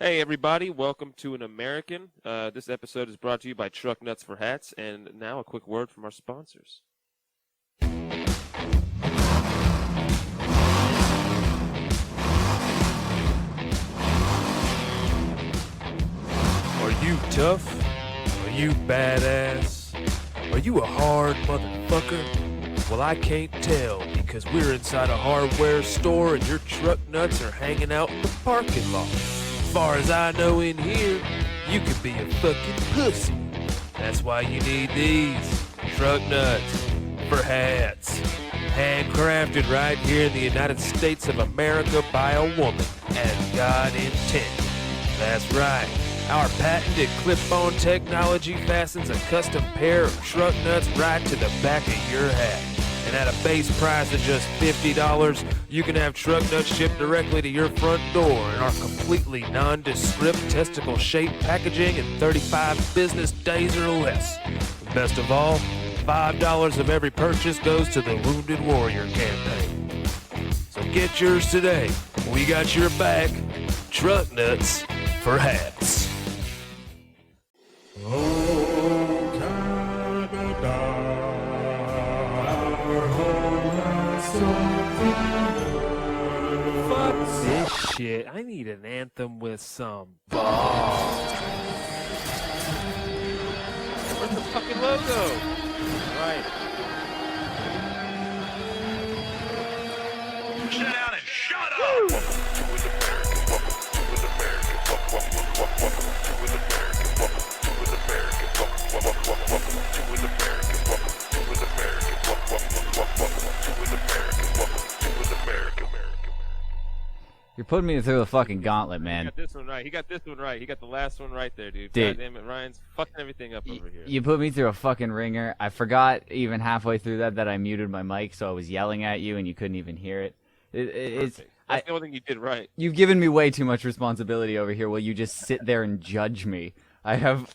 Hey everybody, welcome to An American. This episode is brought to you by Truck Nuts for Hats, and now a quick word from our sponsors. Are you tough? Are you badass? Are you a hard motherfucker? Well, I can't tell because we're inside a hardware store and your truck nuts are hanging out in the parking lot. As far as I know in here, you could be a fucking pussy. That's why you need these truck nuts for hats. Handcrafted right here in the United States of America by a woman, as God intended. That's right. Our patented clip-on technology fastens a custom pair of truck nuts right to the back of your hat. And at a base price of just $50, you can have truck nuts shipped directly to your front door in our completely nondescript testicle-shaped packaging in 35 business days or less. And best of all, $5 of every purchase goes to the Wounded Warrior campaign. So get yours today. We got your back. Truck nuts for hats. Oh, Canada, our home has so Fuck this shit. I need an anthem with some balls. Where's the fucking logo? Right. Sit down and shut up! Welcome to An American. Welcome to An American. Welcome to An American. Welcome to An American. Welcome to An American. Welcome to An American. Welcome to An American. You're putting me through the fucking gauntlet, He man. got this one right. He got this one right. He got the last one right there, dude. Dude. God damn it, Ryan's fucking everything up over here. You put me through a fucking ringer. I forgot even halfway through that I muted my mic, so I was yelling at you and you couldn't even hear it. It's Perfect. That's the only thing you did right. You've given me way too much responsibility over here. Will you just sit there and judge me? I have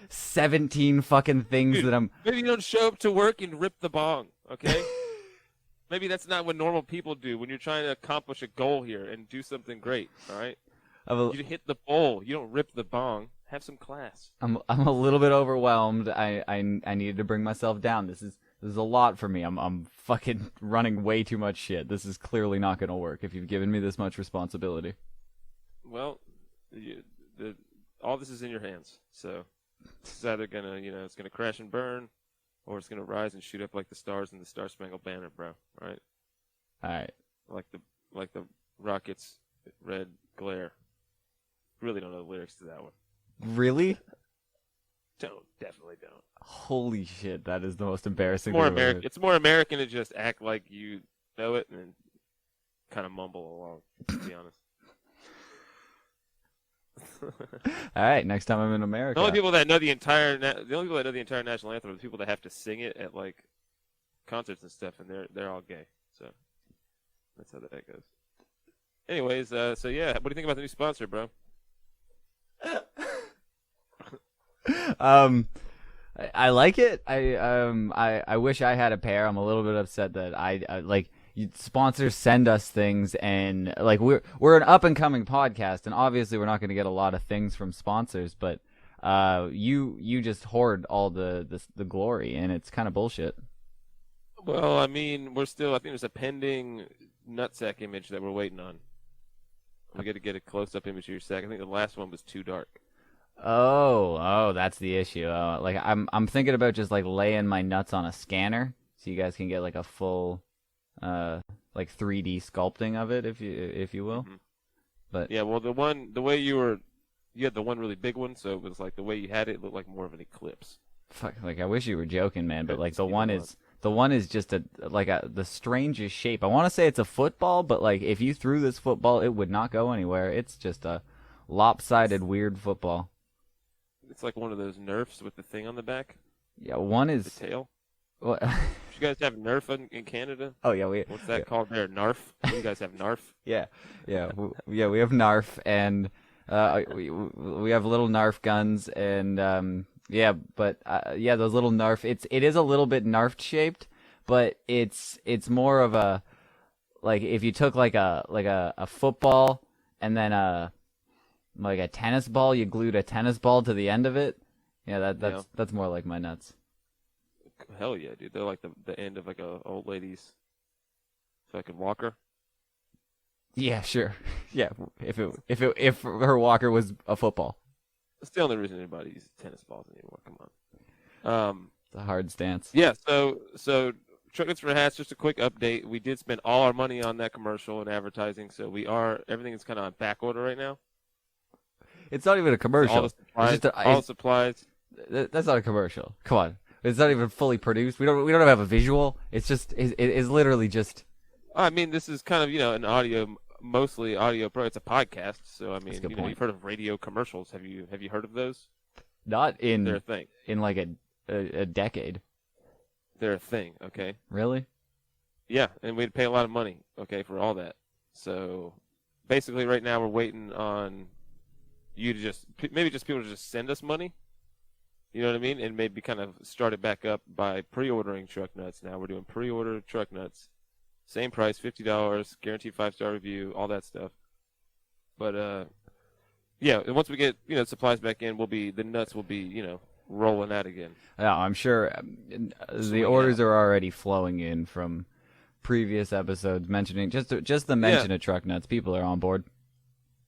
17 fucking things Dude, that I'm. Maybe you don't show up to work and rip the bong, okay? Maybe that's not what normal people do when you're trying to accomplish a goal here and do something great, all right? You hit the bowl. You don't rip the bong. Have some class. I'm a little bit overwhelmed. I needed to bring myself down. This is a lot for me. I'm fucking running way too much shit. This is clearly not gonna work if you've given me this much responsibility. Well, all this is in your hands. So it's either gonna, it's gonna crash and burn, or it's gonna rise and shoot up like the stars in the Star Spangled Banner, bro. Right? All right. Like the rockets' red glare. Really don't know the lyrics to that one. Really? Definitely don't. Holy shit, that is the most embarrassing More thing I've ever American. It's more American to just act like you know it and then kind of mumble along. To be honest. heard. All right, next time I'm in America. The only people that know the entire national anthem are the people that have to sing it at like concerts and stuff, and they're all gay. So that's how that goes. Anyways, so yeah, what do you think about the new sponsor, bro? I like it. I wish I had a pair. I'm a little bit upset that I like sponsors send us things, and like we're an up and coming podcast, and obviously we're not going to get a lot of things from sponsors, but you just hoard all the glory, and it's kind of bullshit. Well, I mean, I think there's a pending nutsack image that we're waiting on. We got to get a close-up image of your sack. I think the last one was too dark. Oh, that's the issue. Like I'm thinking about just like laying my nuts on a scanner, so you guys can get like a full, like 3D sculpting of it, if you will. Mm-hmm. But yeah, well, the way you had the one really big one, so it was like the way you had it looked like more of an eclipse. fuck, like I wish you were joking, man. But like the one is just the strangest shape. I want to say it's a football, but like if you threw this football, it would not go anywhere. It's just a lopsided, weird football. It's like one of those Nerfs with the thing on the back. Yeah, one The is. tail. What? You guys have Nerf in Canada? Oh yeah, What's that called there? Narf? You guys have Narf? Yeah, we have Narf, and we have little Narf guns, and those little Narf. It is a little bit Narf shaped, but it's more of a, like if you took like a football and then like a tennis ball. You glued a tennis ball to the end of it. Yeah, that's more like my nuts. Hell yeah, dude. They're like the end of like a old lady's fucking walker. Yeah, sure. Yeah, if her walker was a football. That's the only reason anybody uses tennis balls anymore. Come on. It's a hard stance. Yeah. So Truck Nuts for Hats. Just a quick update. We did spend all our money on that commercial and advertising, so everything is kind of on back order right now. It's not even a commercial. All the supplies. It's just all the supplies. That's not a commercial. Come on. It's not even fully produced. We don't have a visual. It's just it's literally just. I mean, this is kind of an mostly audio pro. It's a podcast, so I mean, you've heard of radio commercials. Have you heard of those? Not in They're a thing. In like a decade. They're a thing. Okay. Really? Yeah, and we'd pay a lot of money. Okay, for all that. So basically, right now we're waiting on you to maybe people to just send us money. You know what I mean? And maybe kind of start it back up by pre-ordering Truck Nuts. Now we're doing pre-order Truck Nuts. Same price, $50, guaranteed 5-star review, all that stuff. But yeah, and once we get supplies back in, the nuts will be rolling out again. Yeah, I'm sure the orders are already flowing in from previous episodes mentioning just the mention of Truck Nuts. People are on board.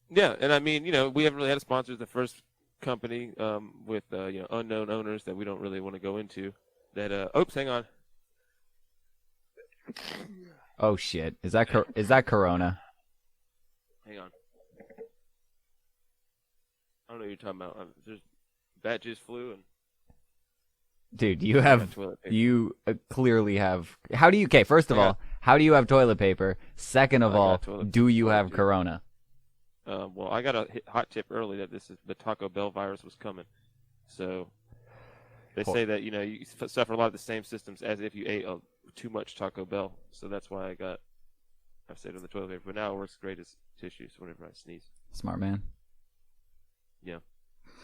Yeah, and I mean, we haven't really had a sponsor. The first company with unknown owners that we don't really want to go into. That oops, hang on. Oh shit! Is that Corona? Hang on. I don't know what you're talking about. There's bat just flew and. Dude, you clearly have. How do you? Okay, first of all, how do you have toilet paper? Second of all, do you have Corona? Well, I got a hot tip early that the Taco Bell virus was coming. So they say that you suffer a lot of the same symptoms as if you ate too much Taco Bell. So that's why I've stayed on the toilet paper. But now it works great as tissues whenever I sneeze. Smart man. Yeah,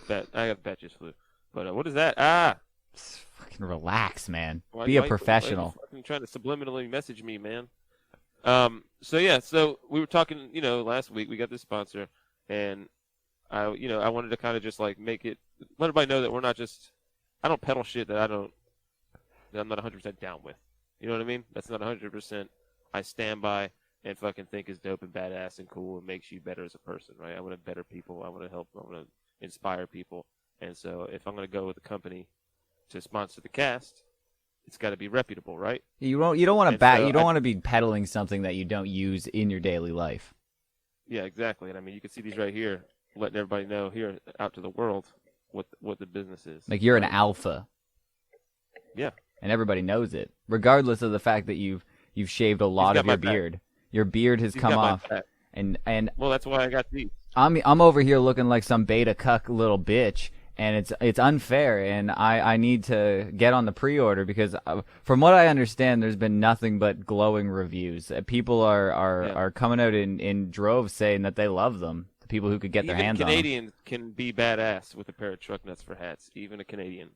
I got bat just flu. But what is that? Ah. Just fucking relax, man. Be a professional. Why are you trying to subliminally message me, man? So we were talking, last week. We got this sponsor, and I wanted to kind of just like let everybody know that we're not just. I don't peddle shit that I'm not 100% down with. You know what I mean? That's not 100%. I stand by and fucking think is dope and badass and cool and makes you better as a person, right? I want to better people. I want to help. I want to inspire people. And so if I'm going to go with a company to sponsor the cast, it's got to be reputable, right? You don't want to be peddling something that you don't use in your daily life. Yeah, exactly. And I mean, you can see these right here, letting everybody know here out to the world what the business is. Like you're an alpha. Yeah. And everybody knows it, regardless of the fact that you've shaved a lot of your beard. Your beard has come off, and well, that's why I got these. I'm over here looking like some beta cuck little bitch. And it's unfair, and I need to get on the pre-order because from what I understand, there's been nothing but glowing reviews. People are coming out in droves saying that they love them. The people who could get their hands on them. Canadians can be badass with a pair of Truck Nuts for hats. Even a Canadian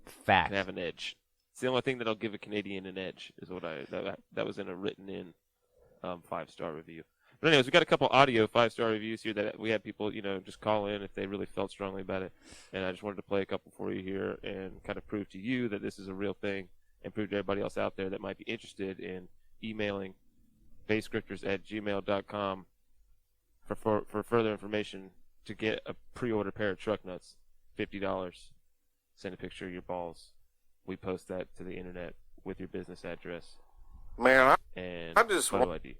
Fact. can have an edge. It's the only thing that'll give a Canadian an edge. Is what that was in a written 5-star review. But anyways, we got a couple audio 5-star reviews here that we had people, just call in if they really felt strongly about it. And I just wanted to play a couple for you here and kind of prove to you that this is a real thing and prove to everybody else out there that might be interested in emailing basescripters@gmail.com for further information to get a pre-order pair of Truck Nuts, $50. Send a picture of your balls. We post that to the internet with your business address. Man, and I just photo ID.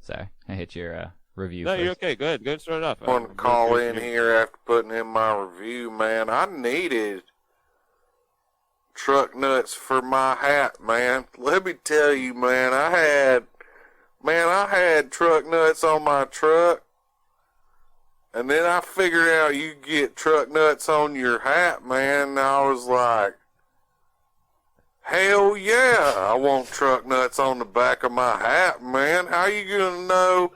Sorry, I hit your review. No, first. you're okay. Go ahead and start it off. I want to call in here after putting in my review, man. I needed Truck Nuts for my hat, man. Let me tell you, man, I had Truck Nuts on my truck, and then I figured out you get Truck Nuts on your hat, man, and I was like, hell yeah, I want Truck Nuts on the back of my hat, man. How you gonna know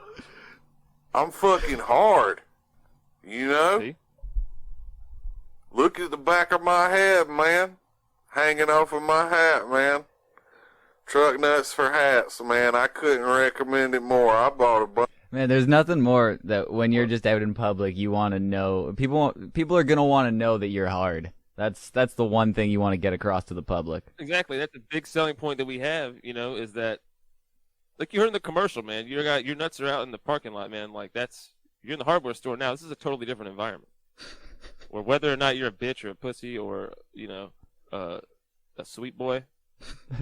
I'm fucking hard? See? Look at the back of my head, man. Hanging off of my hat, man. Truck Nuts for hats, man. I couldn't recommend it more. I bought a bunch. Man, there's nothing more that when you're just out in public, you want to know. People are gonna want to know that you're hard. That's the one thing you want to get across to the public. Exactly. That's a big selling point that we have, is that, like you heard in the commercial, man, your nuts are out in the parking lot, man. Like you're in the hardware store now. This is a totally different environment. Or whether or not you're a bitch or a pussy or, a sweet boy,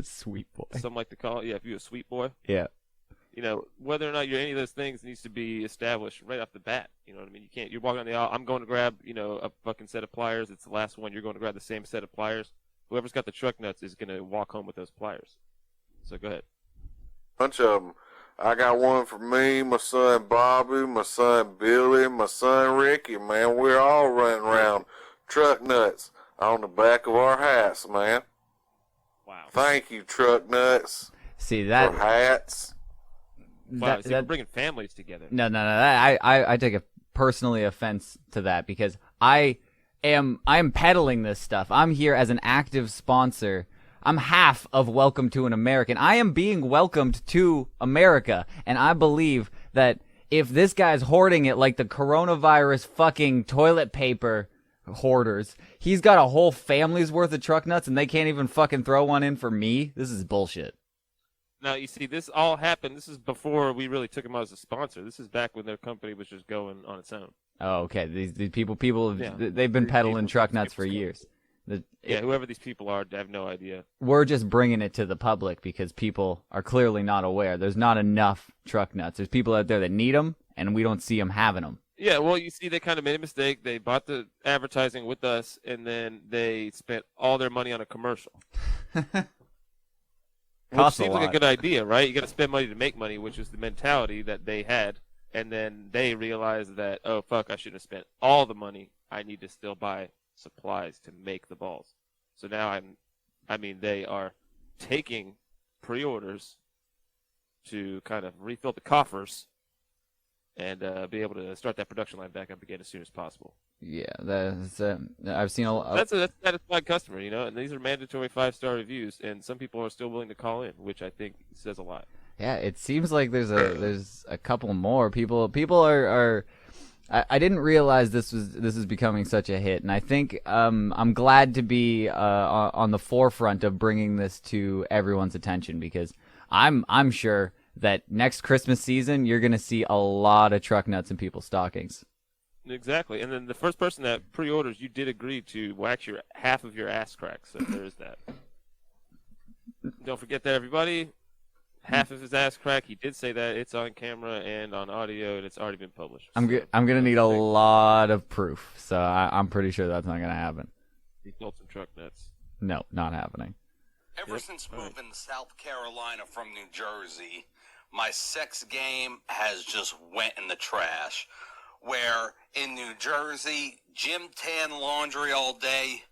Sweet boy. some like to call it. Yeah, if you're a sweet boy. Yeah. Whether or not you're any of those things needs to be established right off the bat. You know what I mean? You're walking down the aisle, I'm going to grab, a fucking set of pliers. It's the last one. You're going to grab the same set of pliers. Whoever's got the truck nuts is going to walk home with those pliers. So go ahead. Bunch of them. I got one for me, my son Bobby, my son Billy, my son Ricky, man. We're all running around truck nuts on the back of our hats, man. Wow. Thank you, truck nuts, See that? for hats. Wow, so you're bringing families together. No. I take a personally offense to that because I'm peddling this stuff. I'm here as an active sponsor. I'm half of Welcome to an American. I am being welcomed to America, and I believe that if this guy's hoarding it like the coronavirus fucking toilet paper hoarders, he's got a whole family's worth of truck nuts, and they can't even fucking throw one in for me. This is bullshit. Now, you see, this all happened. This is before we really took him out as a sponsor. This is back when their company was just going on its own. Oh, okay. These people, Yeah. they've been peddling truck nuts for years. Yeah, whoever these people are, I have no idea. We're just bringing it to the public because people are clearly not aware. There's not enough truck nuts. There's people out there that need them, and we don't see them having them. Yeah, well, you see, they kind of made a mistake. They bought the advertising with us, and then they spent all their money on a commercial. Which Costs a seems like lot. a good idea, right? You got to spend money to make money, which is the mentality that they had. And then they realized that, oh, fuck, I shouldn't have spent all the money. I need to still buy supplies to make the balls. So now they are taking pre-orders to kind of refill the coffers and be able to start that production line back up again as soon as possible. Yeah, I've seen a lot. That's a satisfied customer, and these are mandatory 5-star reviews, and some people are still willing to call in, which I think says a lot. Yeah, it seems like there's a couple more people are. I didn't realize this is becoming such a hit, and I think I'm glad to be on the forefront of bringing this to everyone's attention because I'm sure that next Christmas season you're gonna see a lot of truck nuts in people's stockings. Exactly, and then the first person that pre-orders, you did agree to wax half of your ass crack, so there's that. Don't forget that, everybody. Half of his ass crack, he did say that. It's on camera and on audio, and it's already been published. I'm gonna need a lot of proof, so I'm pretty sure that's not gonna happen. He sold some truck nuts. No, not happening. Ever since moving to South Carolina from New Jersey, my sex game has just went in the trash. Where in New Jersey, gym tan laundry all day,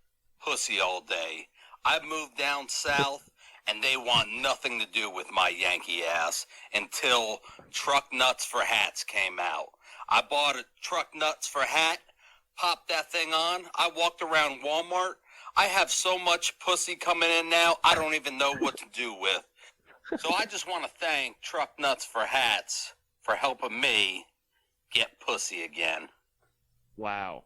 pussy all day. I've moved down south, and they want nothing to do with my Yankee ass until Truck Nuts for Hats came out. I bought a Truck Nuts for hat, popped that thing on. I walked around Walmart. I have so much pussy coming in now, I don't even know what to do with. So I just want to thank Truck Nuts for Hats for helping me get pussy again. Wow.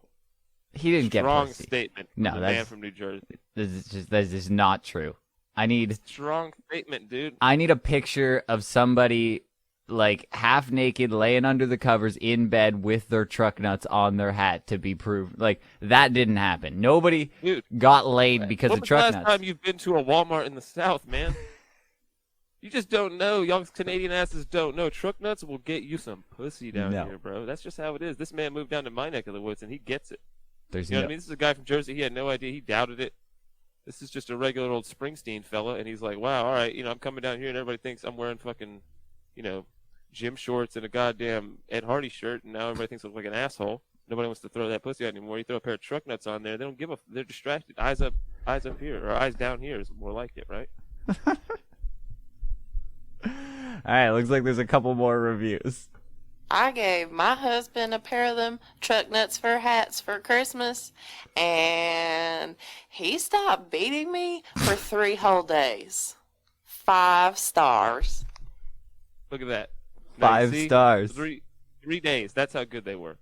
He didn't get Strong pussy. statement. No, from a that's man from New Jersey. That's just not true. I need Strong statement, dude. a picture of somebody like half naked laying under the covers in bed with their truck nuts on their hat to be proved. Like that didn't happen. Nobody Dude, got laid because when of was truck the last nuts. time you've been to a Walmart in the South, man? You just don't know. Y'all Canadian asses don't know. Truck nuts will get you some pussy down No. here, bro. That's just how it is. This man moved down to my neck of the woods, and he gets it. There's You know no, what I mean? This is a guy from Jersey. He had no idea. He doubted it. This is just a regular old Springsteen fella, and he's like, wow, all right, I'm coming down here, and everybody thinks I'm wearing fucking, gym shorts and a goddamn Ed Hardy shirt, and now everybody thinks I look like an asshole. Nobody wants to throw that pussy out anymore. You throw a pair of truck nuts on there, they don't give a. They're distracted. Eyes up here, or eyes down here is more like it, right? All right, looks like there's a couple more reviews. I gave my husband a pair of them truck nuts for hats for Christmas, and he stopped beating me for 3 whole days. 5 stars. Look at that. 5 see? stars. 3 days. That's how good they were.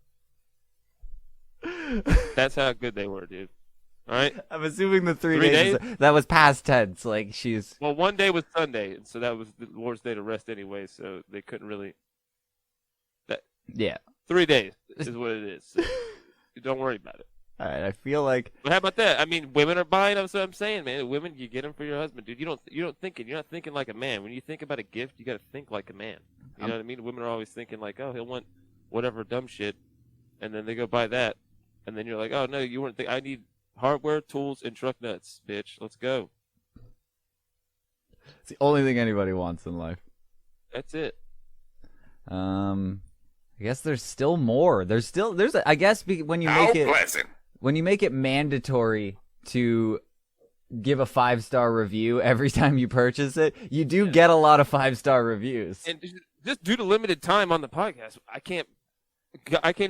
That's how good they were, dude. All right. I'm assuming the 3 3 days that was past tense. Like she's. Well, one day was Sunday, and so that was the Lord's Day to rest anyway. So they couldn't really. Yeah. 3 days is what it is. So don't worry about it. All right. I feel like. But how about that? I mean, women are buying. That's what I'm saying, man. Women, you get them for your husband, dude. You're not thinking like a man. When you think about a gift, you got to think like a man. You know what I mean? Women are always thinking like, oh, he'll want whatever dumb shit, and then they go buy that, and then you're like, oh no, you weren't. I need hardware, tools, and truck nuts, bitch. Let's go. It's the only thing anybody wants in life. That's it. I guess there's still more. I guess when you make it pleasant. when you make it mandatory to give a 5-star review every time you purchase it, you do get a lot of 5-star reviews. And just due to limited time on the podcast, I can't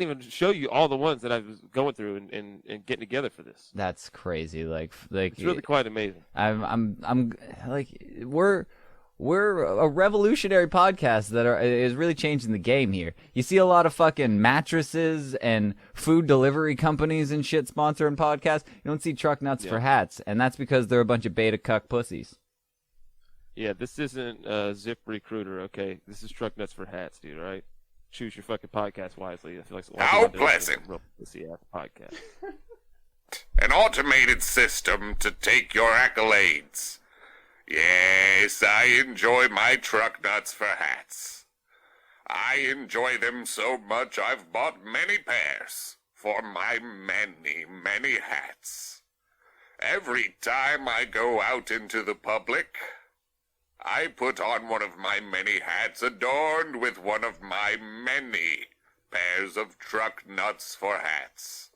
even show you all the ones that I was going through and getting together for this. That's crazy. Like It's really quite amazing. I'm like we're a revolutionary podcast that is really changing the game here. You see a lot of fucking mattresses and food delivery companies and shit sponsoring podcasts. You don't see truck nuts for hats, and that's because they're a bunch of beta cuck pussies. Yeah, this isn't Zip Recruiter, okay? This is truck nuts for hats, dude. All right, choose your fucking podcast wisely. I feel like a lot of people don't do a real pussy-ass podcast. An automated system to take your accolades. Yes, I enjoy my truck nuts for hats. I enjoy them so much I've bought many pairs for my many, many hats. Every time I go out into the public, I put on one of my many hats adorned with one of my many pairs of truck nuts for hats.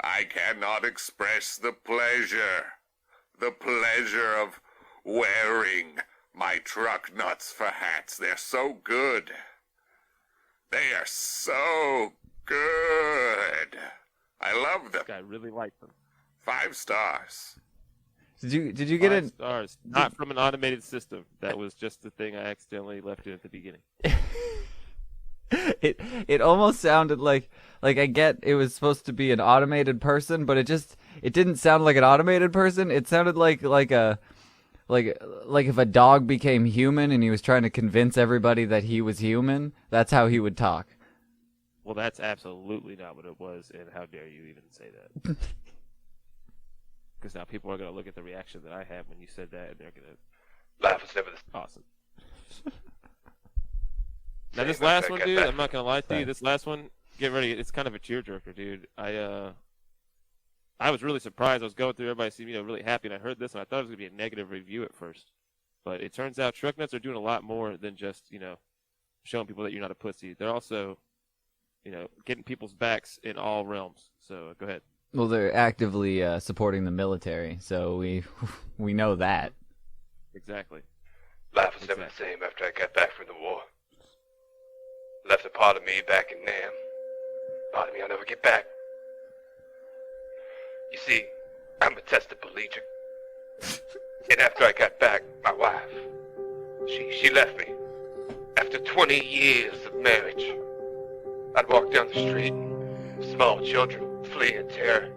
I cannot express the pleasure of wearing my truck nuts for hats. They're so good. They are so good. I love them. This guy really liked them. 5 stars. Did you get 5 it? stars. Not from an automated system. That was just the thing I accidentally left in at the beginning. It almost sounded like I get it was supposed to be an automated person, but it didn't sound like an automated person. It sounded like if a dog became human and he was trying to convince everybody that he was human, that's how he would talk. Well, that's absolutely not what it was, and how dare you even say that? Because now people are going to look at the reaction that I had when you said that, and they're going to laugh instead of this. Awesome. Now, this last one, dude, I'm not going to lie to you. This last one, get ready. It's kind of a tearjerker, dude. I was really surprised. I was going through, everybody seemed really happy, and I heard this, and I thought it was going to be a negative review at first. But it turns out truck nuts are doing a lot more than just, showing people that you're not a pussy. They're also, getting people's backs in all realms. So go ahead. Well, they're actively supporting the military, so we know that. Exactly. Life was never the same after I got back from the war. Left a part of me back in Nam. Part of me I'll never get back. You see, I'm a tetraplegic. And after I got back, my wife, she left me. After 20 years of marriage, I'd walk down the street, small children flee in terror.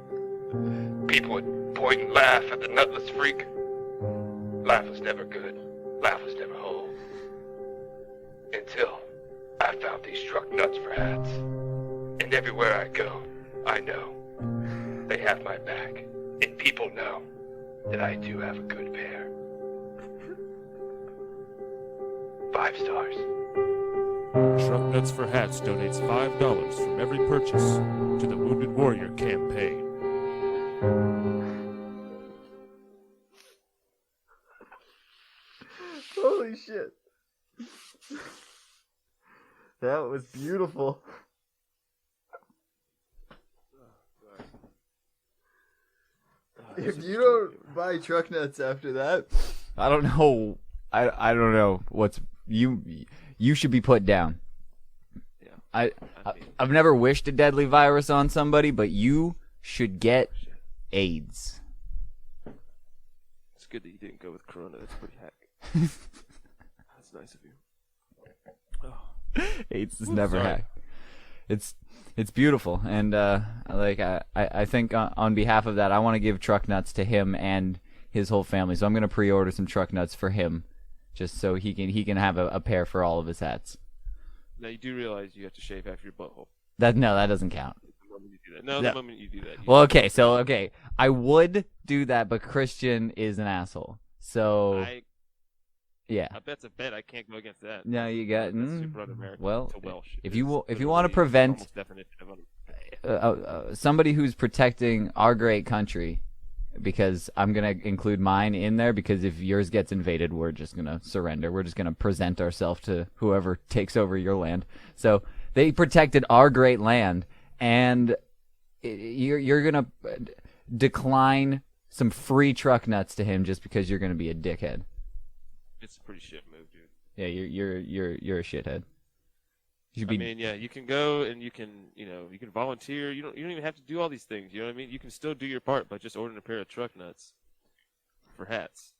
People would point and laugh at the nutless freak. Life was never good. Life was never whole. Until I found these truck nuts for hats. And everywhere I go, I know they have my back. And people know that I do have a good pair. 5 stars. Truck Nuts for Hats donates $5 from every purchase to the Wounded Warrior campaign. Holy shit. That was beautiful. If you don't buy truck nuts after that, I don't know. I don't know what's you should be put down. Yeah. I've never wished a deadly virus on somebody, but you should get AIDS. It's good that you didn't go with Corona. That's pretty hack. That's nice of you. Oh. Hates is Ooh, never sorry. hacked. It's beautiful, and I think on behalf of that, I want to give truck nuts to him and his whole family. So I'm gonna pre-order some truck nuts for him, just so he can have a pair for all of his hats. Now you do realize you have to shave half your butthole. That doesn't count. The moment you do that. No, No. the moment you do that. Well, okay, I would do that, but Christian is an asshole. So yeah. I bet's a bet. I can't go against that. No, you got That's super un-American. well. To Welsh. If It's you want to literally prevent almost definition of somebody who's protecting our great country, because I'm gonna include mine in there, because if yours gets invaded, we're just gonna surrender. We're just gonna present ourselves to whoever takes over your land. So they protected our great land, and you're gonna decline some free truck nuts to him just because you're gonna be a dickhead. It's a pretty shit move, dude. Yeah, you're a shithead. You should be. I mean, yeah, you can go and you can volunteer. You don't even have to do all these things. You know what I mean? You can still do your part by just ordering a pair of truck nuts for hats.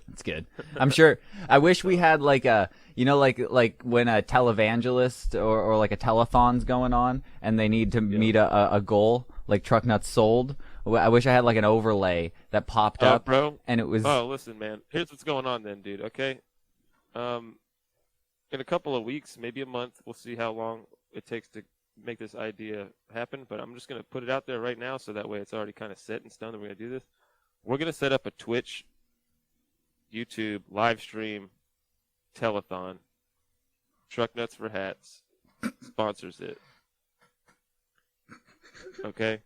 It's good. I'm sure. I wish we had like a, like when a televangelist or like a telethon's going on and they need to meet a goal, like truck nuts sold. I wish I had like an overlay that popped up, bro. and it was. Oh, listen, man. Here's what's going on, then, dude. Okay. In a couple of weeks, maybe a month, we'll see how long it takes to make this idea happen. But I'm just gonna put it out there right now, so that way it's already kind of set in stone that we're gonna do this. We're gonna set up a Twitch, YouTube live stream, telethon. Truck Nuts for Hats sponsors it. Okay.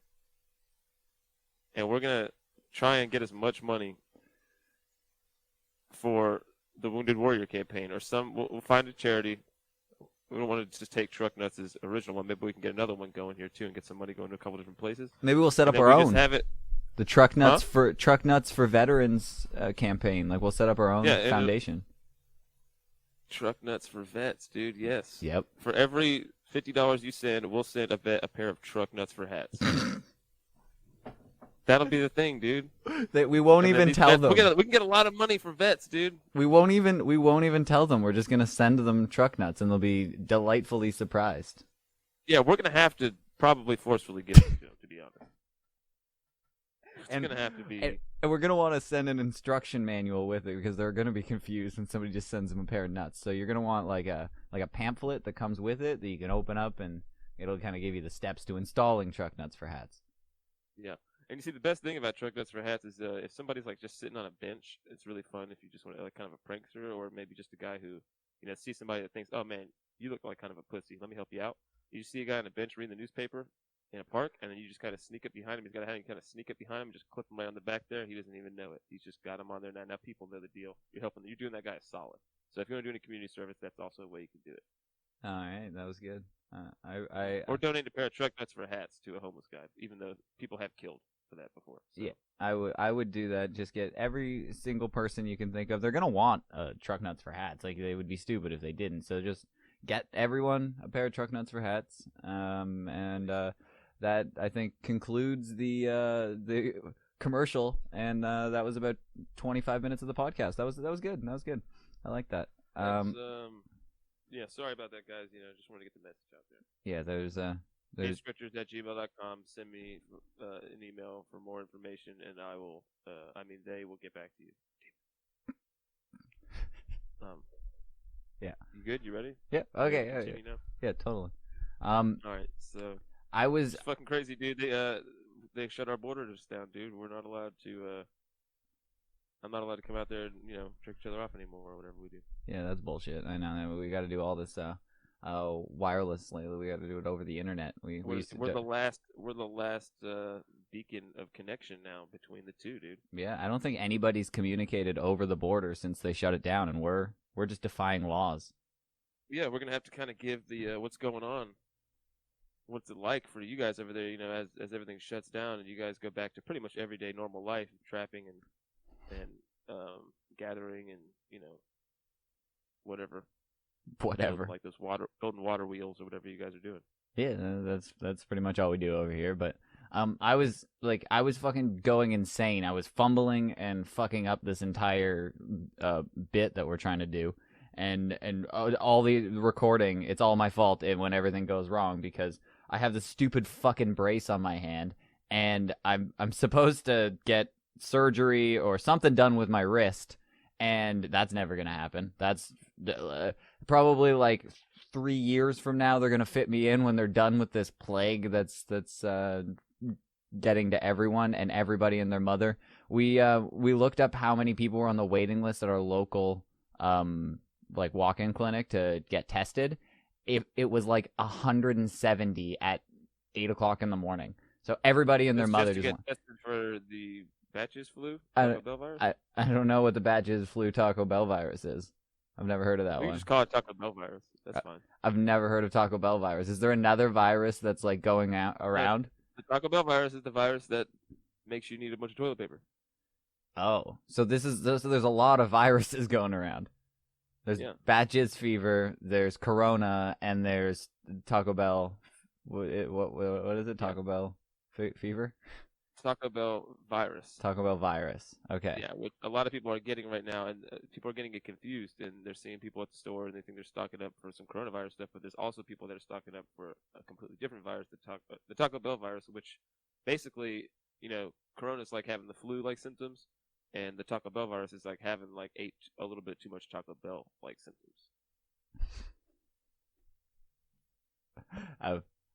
And we're gonna try and get as much money for the Wounded Warrior campaign, or we'll find a charity. We don't want to just take Truck Nuts' original one. Maybe we can get another one going here too, and get some money going to a couple different places. Maybe we'll set up And our then we own. Just have it. The Truck Nuts for Veterans campaign. Like we'll set up our own foundation. Truck Nuts for Vets, dude. Yes. Yep. For every $50 you send, we'll send a vet a pair of Truck Nuts for hats. That'll be the thing, dude. We won't even tell them. We can get a lot of money for vets, dude. We won't even tell them. We're just gonna send them truck nuts, and they'll be delightfully surprised. Yeah, we're gonna have to probably forcefully give it to them, to be honest. It's gonna have to be. And we're gonna want to send an instruction manual with it because they're gonna be confused when somebody just sends them a pair of nuts. So you're gonna want like a pamphlet that comes with it that you can open up, and it'll kind of give you the steps to installing truck nuts for hats. Yeah. And you see, the best thing about Truck Nuts for Hats is if somebody's like just sitting on a bench, it's really fun if you just want to like kind of a prankster, or maybe just a guy who, sees somebody that thinks, oh man, you look like kind of a pussy. Let me help you out. You see a guy on a bench reading the newspaper in a park, and then you just kind of sneak up behind him. He's got a hand, you kind of sneak up behind him, and just clip him right on the back there. He doesn't even know it. He's just got him on there now. Now people know the deal. You're helping. You're doing that guy a solid. So if you want to do any community service, that's also a way you can do it. All right, that was good. Or donate a pair of Truck Nuts for hats to a homeless guy, even though people have killed for that before. So. Yeah, I would do that. Just get every single person you can think of. They're gonna want truck nuts for hats. Like they would be stupid if they didn't. So just get everyone a pair of truck nuts for hats. And that I think concludes the commercial. And that was about 25 minutes of the podcast. That was good. That was good. I like that. Yeah, sorry about that, guys. Just wanted to get the message out there. Yeah, there's Scriptures@gmail.com. Send me an email for more information, and they will get back to you. Yeah. You good? You ready? Yeah. Okay. Continue now? Yeah, totally. All right. So I was it's fucking crazy, dude. They shut our borders down, dude. We're not allowed to. I'm not allowed to come out there and trick each other off anymore or whatever we do. Yeah, that's bullshit. I know. We got to do all this wireless lately. We got to do it over the internet. We're the last beacon of connection now between the two, dude. Yeah, I don't think anybody's communicated over the border since they shut it down, and we're just defying laws. Yeah, we're gonna have to kind of give the what's going on. What's it like for you guys over there? As everything shuts down and you guys go back to pretty much everyday normal life, trapping and gathering and whatever like those building water wheels or whatever you guys are doing. Yeah, that's pretty much all we do over here. But I was fucking going insane. I was fumbling and fucking up this entire bit that we're trying to do, and all the recording, it's all my fault when everything goes wrong because I have this stupid fucking brace on my hand, and I'm supposed to get surgery or something done with my wrist, and that's never gonna happen. That's probably like 3 years from now they're gonna fit me in when they're done with this plague that's getting to everyone and everybody and their mother. We looked up how many people were on the waiting list at our local like walk-in clinic to get tested. It was like 170 at 8 o'clock in the morning. So everybody and their mother just just get tested for the Batches flu, I- Taco Bell virus. I don't know what the Batches flu Taco Bell virus is. I've never heard of that We one. just call it Taco Bell virus. That's fine. I've never heard of Taco Bell virus. Is there another virus that's like going out around? The Taco Bell virus is the virus that makes you need a bunch of toilet paper. Oh, so there's a lot of viruses going around. There's Yeah. Batches fever, there's Corona, and there's Taco Bell. What is it? Taco Bell fever? Taco Bell virus. Taco Bell virus. Okay. Yeah, which a lot of people are getting right now, and people are getting it confused, and they're seeing people at the store, and they think they're stocking up for some coronavirus stuff, but there's also people that are stocking up for a completely different virus, the Taco Bell virus, which basically, Corona's like having the flu-like symptoms, and the Taco Bell virus is like having like ate a little bit too much Taco Bell-like symptoms.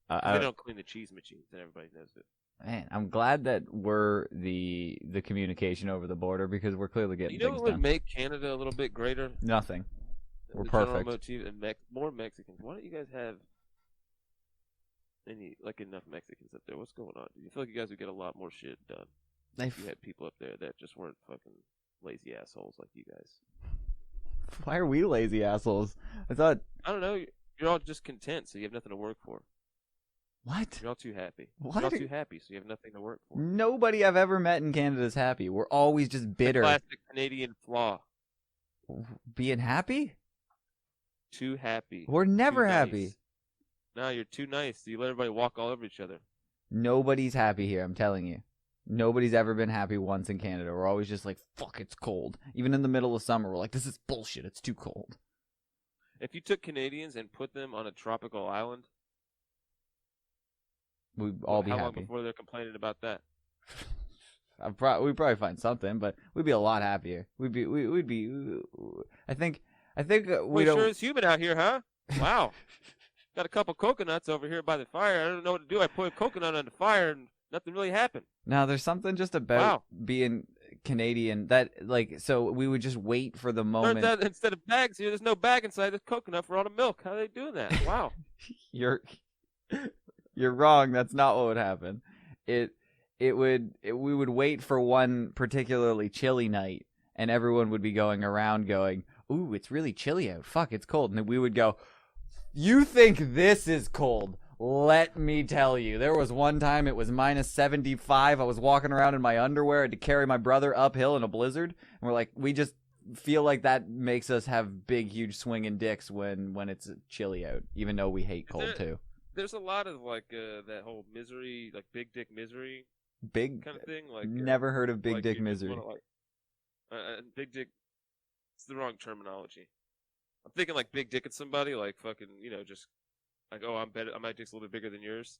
They don't clean the cheese machines, and everybody knows it. Man, I'm glad that we're the communication over the border because we're clearly getting You know things what would done. make Canada a little bit greater? Nothing. We're The general perfect. motif and more Mexicans. Why don't you guys have enough Mexicans up there? What's going on? Do you feel like you guys would get a lot more shit done if you had people up there that just weren't fucking lazy assholes like you guys? Why are we lazy assholes? I thought. I don't know. You're all just content, so you have nothing to work for. What? You're all too happy. What? You're all too happy, so you have nothing to work for. Nobody I've ever met in Canada is happy. We're always just bitter. The classic Canadian flaw. Being happy? Too happy. We're never Too happy. nice. No, you're too nice. You let everybody walk all over each other. Nobody's happy here, I'm telling you. Nobody's ever been happy once in Canada. We're always just like, fuck, it's cold. Even in the middle of summer, we're like, this is bullshit. It's too cold. If you took Canadians and put them on a tropical island, We'd all be how long happy. before they're complaining about that? We'd probably find something, but we'd be a lot happier. We'd be. I think we don't. Sure is humid out here, huh? Wow. Got a couple coconuts over here by the fire. I don't know what to do. I put a coconut on the fire and nothing really happened. No, there's something just about being Canadian that so we would just wait for the moment. Turns out instead of bags here, there's no bag inside. There's coconut for all the milk. How are they doing that? Wow. You're wrong. That's not what would happen. We would wait for one particularly chilly night, and everyone would be going around going, "Ooh, it's really chilly out. Fuck, it's cold." And then we would go, "You think this is cold? Let me tell you. There was one time it was minus 75. I was walking around in my underwear. I had to carry my brother uphill in a blizzard." And we're like, we just feel like that makes us have big, huge swinging dicks when it's chilly out, even though we hate cold too. There's a lot of that whole misery, like big dick misery Big kind of thing. never heard of big dick you just misery. wanna, big dick. It's the wrong terminology. I'm thinking like big dick at somebody, like fucking, just like, oh, my dick's a little bit bigger than yours.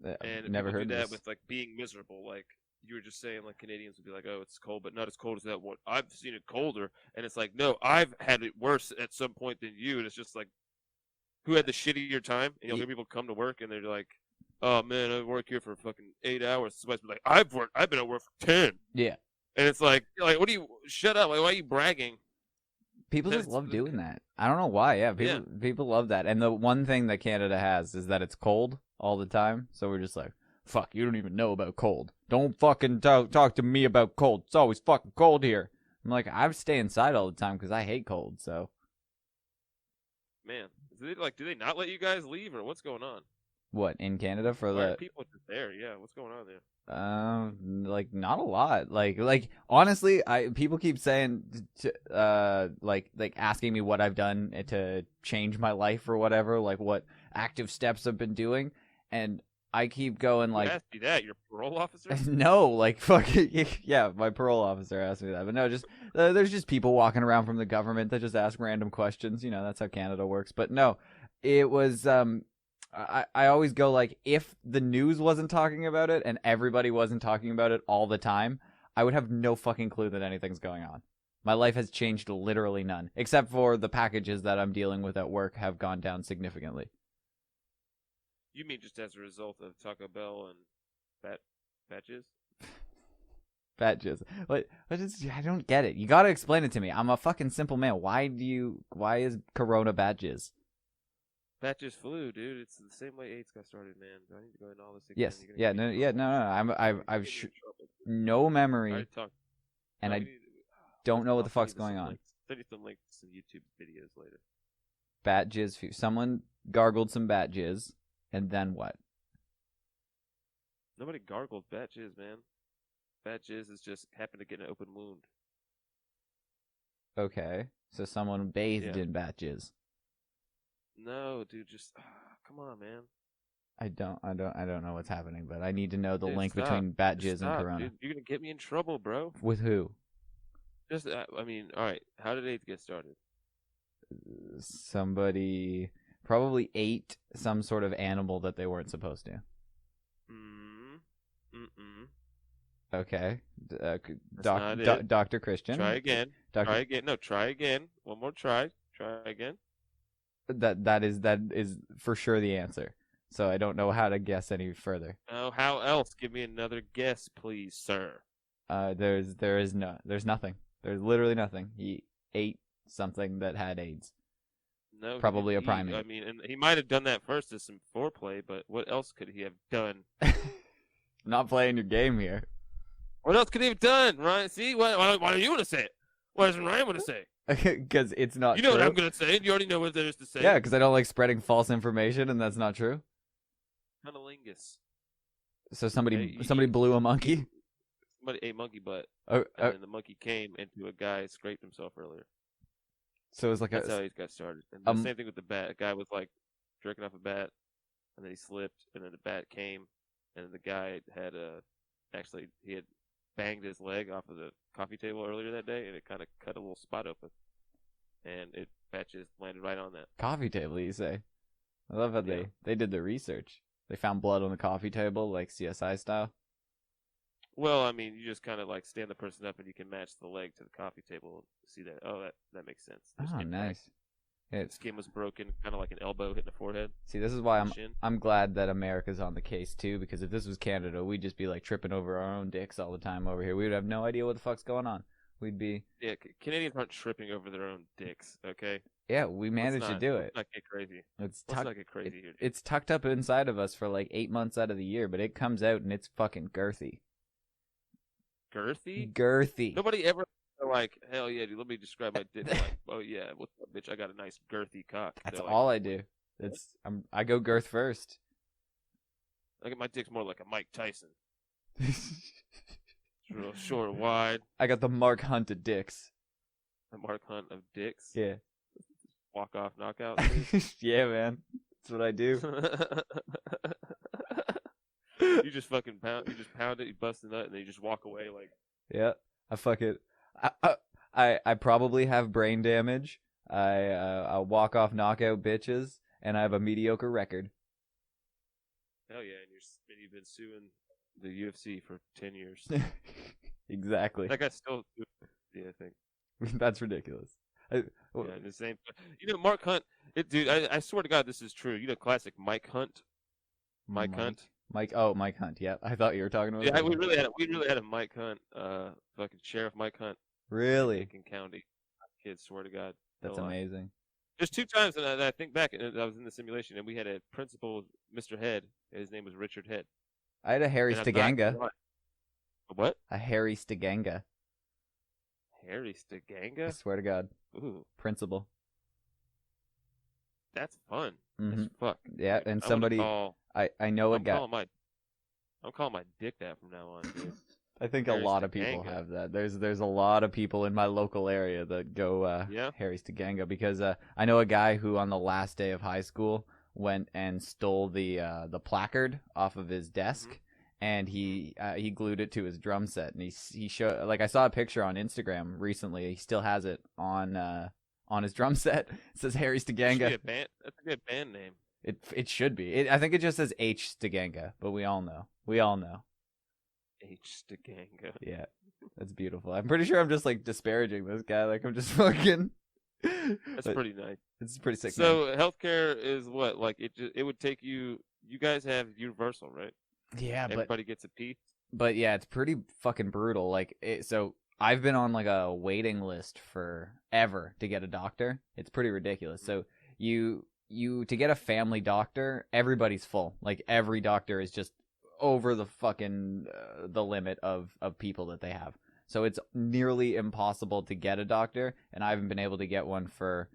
And Never people heard do that this. with like being miserable. Like you were just saying, like Canadians would be like, oh, it's cold, but not as cold as that one. I've seen it colder, and it's like, no, I've had it worse at some point than you. And it's just like, who had the shittier time? And you'll hear people come to work and they're like, "Oh man, I work here for fucking 8 hours." Somebody's be like, "I've been at work for 10." Yeah. And it's like, what do you? Shut up! Like, why are you bragging? People just love doing that. I don't know why. Yeah, people love that. And the one thing that Canada has is that it's cold all the time. So we're just like, fuck, you don't even know about cold. Don't fucking talk to me about cold. It's always fucking cold here. I'm like, I stay inside all the time because I hate cold. So. Man, do they not let you guys leave, or what's going on? What, in Canada for Why are the people just there? Yeah, what's going on there? not a lot. Like honestly, people keep saying asking me what I've done to change my life or whatever, like what active steps I've been doing, and I keep going Who like asked you that? Your parole officer? no, like fucking yeah, my parole officer asked me that. But no, just there's just people walking around from the government that just ask random questions. You know, that's how Canada works. But no, it was I always go like if the news wasn't talking about it and everybody wasn't talking about it all the time, I would have no fucking clue that anything's going on. My life has changed literally none, except for the packages that I'm dealing with at work have gone down significantly. You mean just as a result of Taco Bell and batches? Batches. What is, I don't get it. You gotta explain it to me. I'm a fucking simple man. Why is Corona batches? Batches flu, dude. It's the same way AIDS got started, man. Do I need to go into all this again? Yes. You're gonna Yeah. get me No. in Yeah. trouble. No. No. You're getting me in trouble. No I memory, already talked. and No, I we need- don't know what I'll the send fuck's you going some on. links. Send you some links to some YouTube videos later. Bat jizz. Someone gargled some bat jizz, and then what? Nobody gargled bat jizz, man. Bat jizz is just happened to get an open wound. Okay. So someone bathed Yeah. in bat jizz. No, dude, just come on, man. I don't know what's happening, but I need to know the Dude, link stop. between bat Just jizz and stop, Corona. dude. You're gonna get me in trouble, bro. With who? Just, I mean, all right. How did AIDS get started? Somebody probably ate some sort of animal that they weren't supposed to. Okay. not it. Dr. Christian. Try again. Doctor, Try again. No, try again. One more try. Try again. that is for sure the answer. So I don't know how to guess any further. Oh, how else? Give me another guess, please, sir. There's nothing. There's literally nothing. He ate something that had AIDS. No, he Probably a didn't eat. primate. I mean, and he might have done that first as some foreplay, but what else could he have done? Not playing your game here. What else could he have done, Ryan? See, why don't you want to say it? Why doesn't Ryan want to say it? Because it's not You know true. what I'm gonna say. You already know what there is to say. Yeah, because I don't like spreading false information, and that's not true. Cunnilingus. So somebody Hey, somebody blew a monkey. Somebody ate monkey butt, Oh, and then the monkey came into a guy scraped himself earlier. so it was like That's how a he got started. And the same thing with the bat. A guy was like jerking off a bat, and then he slipped, and then the bat came, and then the guy had actually he had banged his leg off of the coffee table earlier that day, and it kind of cut a little spot open, and it bat just landed right on that. coffee table. You say? I love how Yeah. they did the research. They found blood on the coffee table, like CSI style. Well, I mean, you just kind of like stand the person up, and you can match the leg to the coffee table and see that. Oh, that makes sense. There's Oh, impact. nice. The It's, skin was broken, kind of like an elbow hitting the forehead. see, this is why Shin. I'm glad that America's on the case too, because if this was Canada, we'd just be like tripping over our own dicks all the time over here. We would have no idea what the fuck's going on. We'd be, Yeah, Canadians aren't tripping over their own dicks. Okay, yeah, we managed to do Let's it. not get crazy. It's Let's tucked, not get crazy here. Dude. it's tucked up inside of us for like 8 months out of the year, but it comes out and it's fucking girthy. Girthy. Girthy. Nobody ever like, hell yeah, dude. Let me describe my dick. Like, oh yeah, what's up, bitch? I got a nice girthy cock. That's They're like, all I do. I go girth first. Look at my dick's more like a Mike Tyson. It's real short, wide. I got the Mark Hunt of dicks. A Mark Hunt of dicks. Yeah. Walk off knockout. Yeah, man. That's what I do. You just fucking pound. You just pound it. You bust a nut, and then you just walk away like. Yeah. I fuck it. I probably have brain damage. I walk off knockout bitches, and I have a mediocre record. Hell yeah, and you've been suing the UFC for 10 years. Exactly. That guy's still suing, I think. That's ridiculous. Yeah, the same. You know, Mark Hunt. Dude, I swear to God, this is true. You know, classic Mike Hunt. Mike Hunt. Mike Hunt. Yeah, I thought you were talking about. Yeah, we really had a Mike Hunt. Fucking Sheriff Mike Hunt. Really? Lincoln County. Kids, swear to God. That's no lie. amazing. There's 2 times that I think back, and I was in the simulation, and we had a principal, Mr. Head. His name was Richard Head. I had a Harry And I'm not Stiganga. lying. A what? A Harry Stiganga. Harry I Stiganga? swear to God. Ooh, Principal. that's fun. Mhm. As fuck. Yeah, Dude, and I wanna somebody call- I know a I'm guy. calling my dick that from now on, dude. I think Harry a lot of people Stiganga. have that. There's a lot of people in my local area that go Yeah? Harry Stiganga because I know a guy who on the last day of high school went and stole the placard off of his desk, and he glued it to his drum set, and he showed, like, I saw a picture on Instagram recently. He still has it on his drum set. It says Harry Stiganga. That's a good band name. It should be. I think it just says H Stiganga, but we all know. H. Stiganga. Yeah, that's beautiful. I'm pretty sure I'm just like disparaging this guy. Like I'm just fucking. That's pretty nice. It's pretty sick. So healthcare is what? Like it would take you. You guys have universal, right? Yeah, everybody gets a piece. But yeah, it's pretty fucking brutal. Like so I've been on like a waiting list forever to get a doctor. It's pretty ridiculous. So you to get a family doctor, everybody's full. Like every doctor is just over the fucking the limit of people that they have. So it's nearly impossible to get a doctor, and I haven't been able to get one for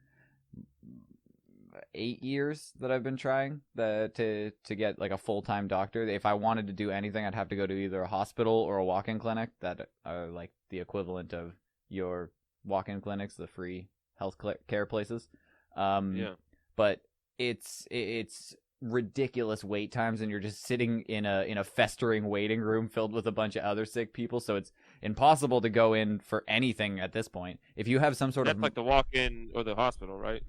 8 years that I've been trying to get like a full-time doctor. If I wanted to do anything, I'd have to go to either a hospital or a walk-in clinic that are like the equivalent of your walk-in clinics, the free health care places. Yeah. But it's ridiculous wait times, and you're just sitting in a festering waiting room filled with a bunch of other sick people, so it's impossible to go in for anything at this point. If you have some sort That's of like the walk-in or the hospital, right?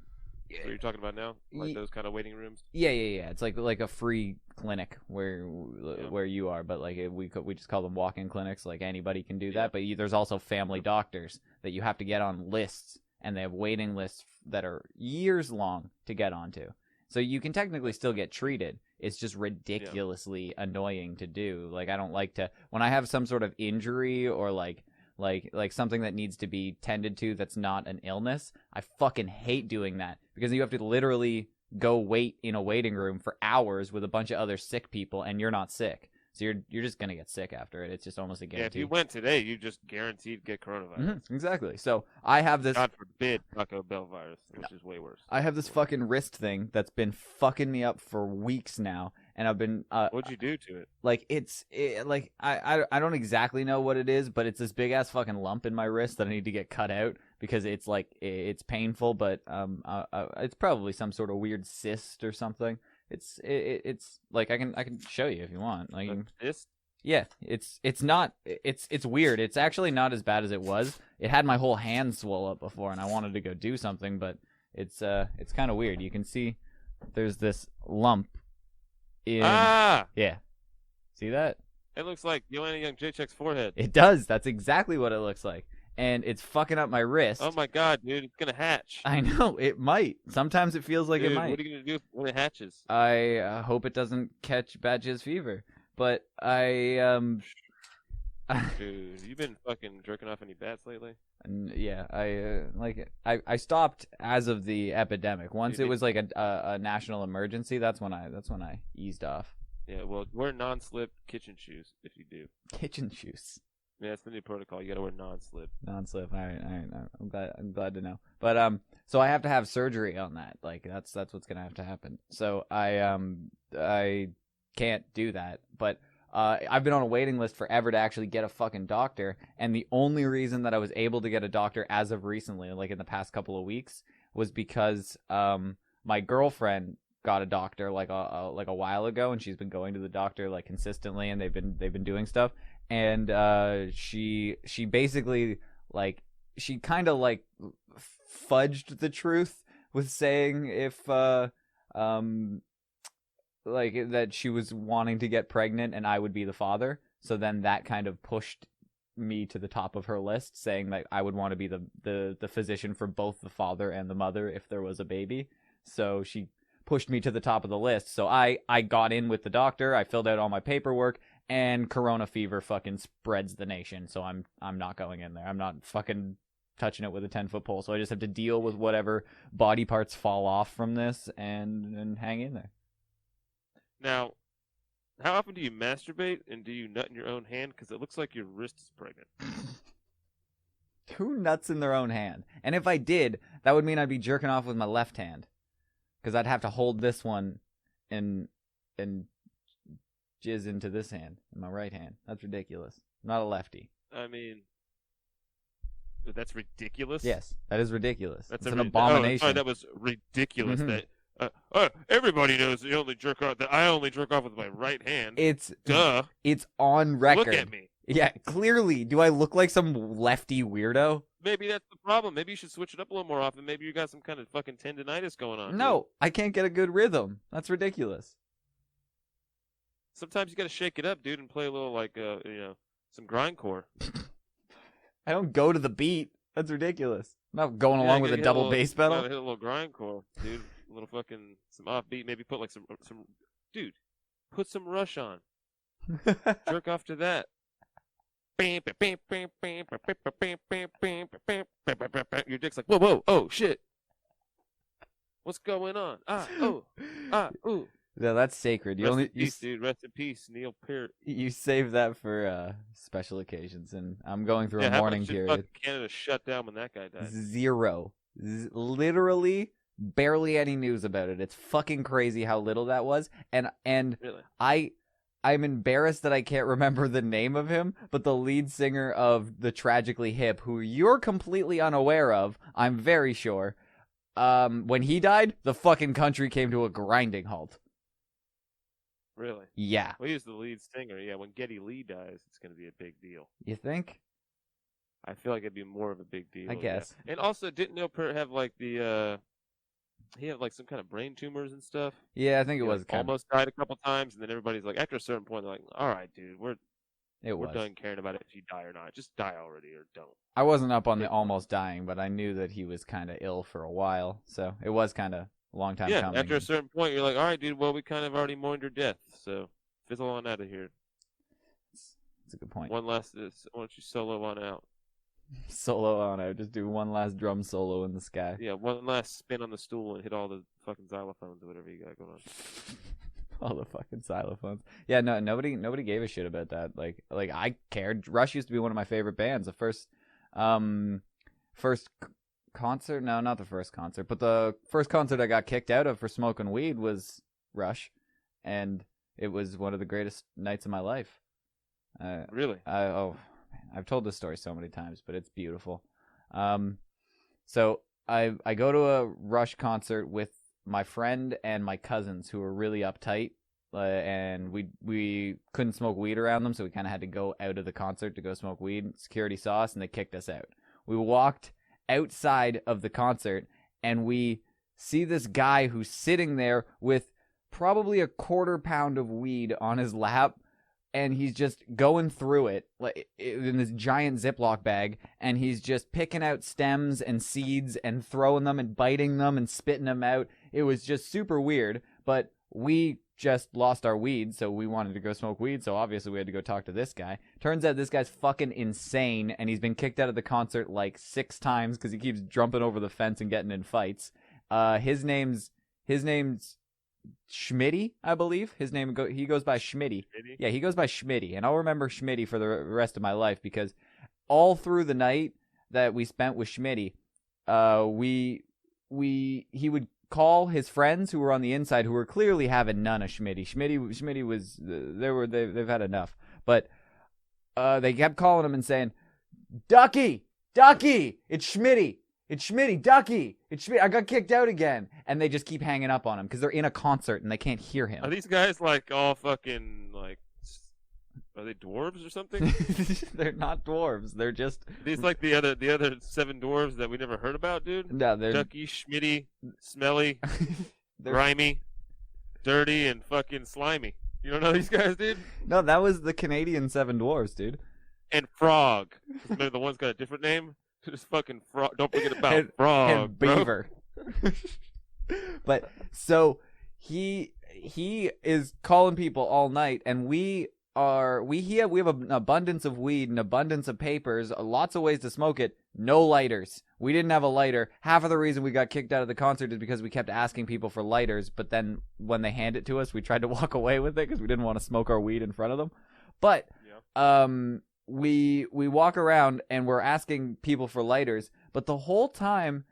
What you're talking about now, like those kind of waiting rooms. Yeah. It's like a free clinic where you are, but like we just call them walk-in clinics. Like anybody can do that, but there's also family doctors that you have to get on lists, and they have waiting lists that are years long to get onto. So you can technically still get treated. It's just ridiculously annoying to do. Like I don't like to, when I have some sort of injury or like something that needs to be tended to that's not an illness, I fucking hate doing that, because you have to literally go wait in a waiting room for hours with a bunch of other sick people, and you're not sick. So you're just gonna get sick after it. It's just almost a guarantee. Yeah, if you went today, you just guaranteed to get coronavirus. Exactly. So I have this. God forbid Taco Bell virus, which is way worse. I have this fucking wrist thing that's been fucking me up for weeks now, and I've been. What'd you do to it? Like I don't exactly know what it is, but it's this big ass fucking lump in my wrist that I need to get cut out, because it's like it's painful, but it's probably some sort of weird cyst or something. It's like I can show you if you want. Like this? Yeah, it's weird. It's actually not as bad as it was. It had my whole hand swell up before, and I wanted to go do something, but it's kind of weird. You can see there's this lump in. Yeah, see that? It looks like Joanna Young Jacek's forehead. It does. That's exactly what it looks like. And it's fucking up my wrist. Oh my god, dude! It's gonna hatch. I know, it might. Sometimes it feels like Dude, it might. What are you gonna do when it hatches? I hope it doesn't catch bad jizz fever. But Dude, you been fucking jerking off any bats lately? Yeah, I stopped as of the epidemic. Once it was like a national emergency, that's when I eased off. Yeah, well, wear non-slip kitchen shoes if you do. Kitchen shoes. Yeah, that's the new protocol. You gotta wear non-slip. Non-slip. All right. I'm glad to know. But so I have to have surgery on that. Like that's what's gonna have to happen. So I can't do that. But I've been on a waiting list forever to actually get a fucking doctor. And the only reason that I was able to get a doctor as of recently, like in the past couple of weeks, was because my girlfriend got a doctor like a while ago, and she's been going to the doctor like consistently, and they've been doing stuff. And she basically like she kind of like fudged the truth with saying if like that she was wanting to get pregnant and I would be the father. So then that kind of pushed me to the top of her list, saying that I would want to be the physician for both the father and the mother if there was a baby. So she pushed me to the top of the list. So I got in with the doctor. I filled out all my paperwork. And corona fever fucking spreads the nation, so I'm not going in there. I'm not fucking touching it with a 10-foot pole. So I just have to deal with whatever body parts fall off from this and hang in there. Now, how often do you masturbate, and do you nut in your own hand? Because it looks like your wrist is pregnant. Who nuts in their own hand? And if I did, that would mean I'd be jerking off with my left hand, because I'd have to hold this one and jizz into this hand, in my right hand. That's ridiculous. I'm not a lefty. I mean, that's ridiculous. Yes, that is ridiculous. That's an abomination. Oh, sorry, that was ridiculous. Mm-hmm. That Everybody knows that I only jerk off with my right hand. It's Duh. It's on record. Look at me. Yeah, clearly. Do I look like some lefty weirdo? Maybe that's the problem. Maybe you should switch it up a little more often. Maybe you got some kind of fucking tendonitis going on. No, I can't get a good rhythm. That's ridiculous. Sometimes you got to shake it up, dude, and play a little some grindcore. I don't go to the beat. That's ridiculous. I'm not going along with a double bass pedal. Hit a little grindcore, dude. A little fucking some offbeat. Maybe put like some dude. Put some Rush on. Jerk off to that. Your dick's like, whoa, oh shit. What's going on? Ooh. No, that's sacred. You Rest only in peace, dude. Rest in peace, Neil Peart. You save that for special occasions, and I'm going through a mourning period. Canada shut down when that guy died. Zero. Literally barely any news about it. It's fucking crazy how little that was. And Really? I'm embarrassed that I can't remember the name of him, but the lead singer of the Tragically Hip, who you're completely unaware of, I'm very sure, when he died, the fucking country came to a grinding halt. Really? Yeah. Well, he was the lead singer. Yeah, when Geddy Lee dies, it's going to be a big deal. You think? I feel like it'd be more of a big deal. I guess. Yeah. And also, didn't Neil Peart have like he had like some kind of brain tumors and stuff? Yeah, I think it He, was like, almost died a couple times, and then everybody's like, after a certain point, they're like, all right, dude, we're done caring about it if you die or not. Just die already or don't. I wasn't up on the almost dying, but I knew that he was kind of ill for a while, so it was kind of a long time coming. Yeah, after a certain point, you're like, all right, dude, well, we kind of already mourned your death, so fizzle on out of here. That's a good point. Why don't you solo on out? Solo on out. Just do one last drum solo in the sky. Yeah, one last spin on the stool and hit all the fucking xylophones or whatever you got going on. All the fucking xylophones. Yeah, no, nobody gave a shit about that. Like I cared. Rush used to be one of my favorite bands. The first concert, no, not the first concert, but the first concert I got kicked out of for smoking weed was Rush, and it was one of the greatest nights of my life. Really? I've told this story so many times, but it's beautiful. So I go to a Rush concert with my friend and my cousins who were really uptight, and we couldn't smoke weed around them, so we kind of had to go out of the concert to go smoke weed. Security saw us, and they kicked us out. We walked outside of the concert, and we see this guy who's sitting there with probably a quarter pound of weed on his lap, and he's just going through it like in this giant Ziploc bag, and he's just picking out stems and seeds and throwing them and biting them and spitting them out. It was just super weird, but we just lost our weed, so we wanted to go smoke weed, so obviously we had to go talk to this guy. Turns out this guy's fucking insane, and he's been kicked out of the concert like 6 times because he keeps jumping over the fence and getting in fights. His name's Schmitty, I believe. He goes by Schmitty. Yeah, he goes by Schmitty, and I'll remember Schmitty for the rest of my life because all through the night that we spent with Schmitty, he would call his friends who were on the inside who were clearly having none of Schmitty. Schmitty was they've had enough, but they kept calling him and saying, "Ducky, it's Schmitty. It's Schmitty, Ducky. It's Schmitty. I got kicked out again." And they just keep hanging up on him because they're in a concert and they can't hear him. Are these guys like all fucking like? Are they dwarves or something? They're not dwarves. They're just these like the other 7 dwarves that we never heard about, dude. No, they're Ducky, Schmitty, Smelly, Grimy, Dirty, and fucking Slimy. You don't know these guys, dude? No, that was the Canadian 7 dwarves, dude. And Frog. Maybe the one's got a different name. Just fucking Frog. Don't forget about Frog. And Beaver. But so he is calling people all night, and we have an abundance of weed, an abundance of papers, lots of ways to smoke it. No lighters. We didn't have a lighter. Half of the reason we got kicked out of the concert is because we kept asking people for lighters, but then when they hand it to us, we tried to walk away with it because we didn't want to smoke our weed in front of them. But we walk around and we're asking people for lighters, but the whole time,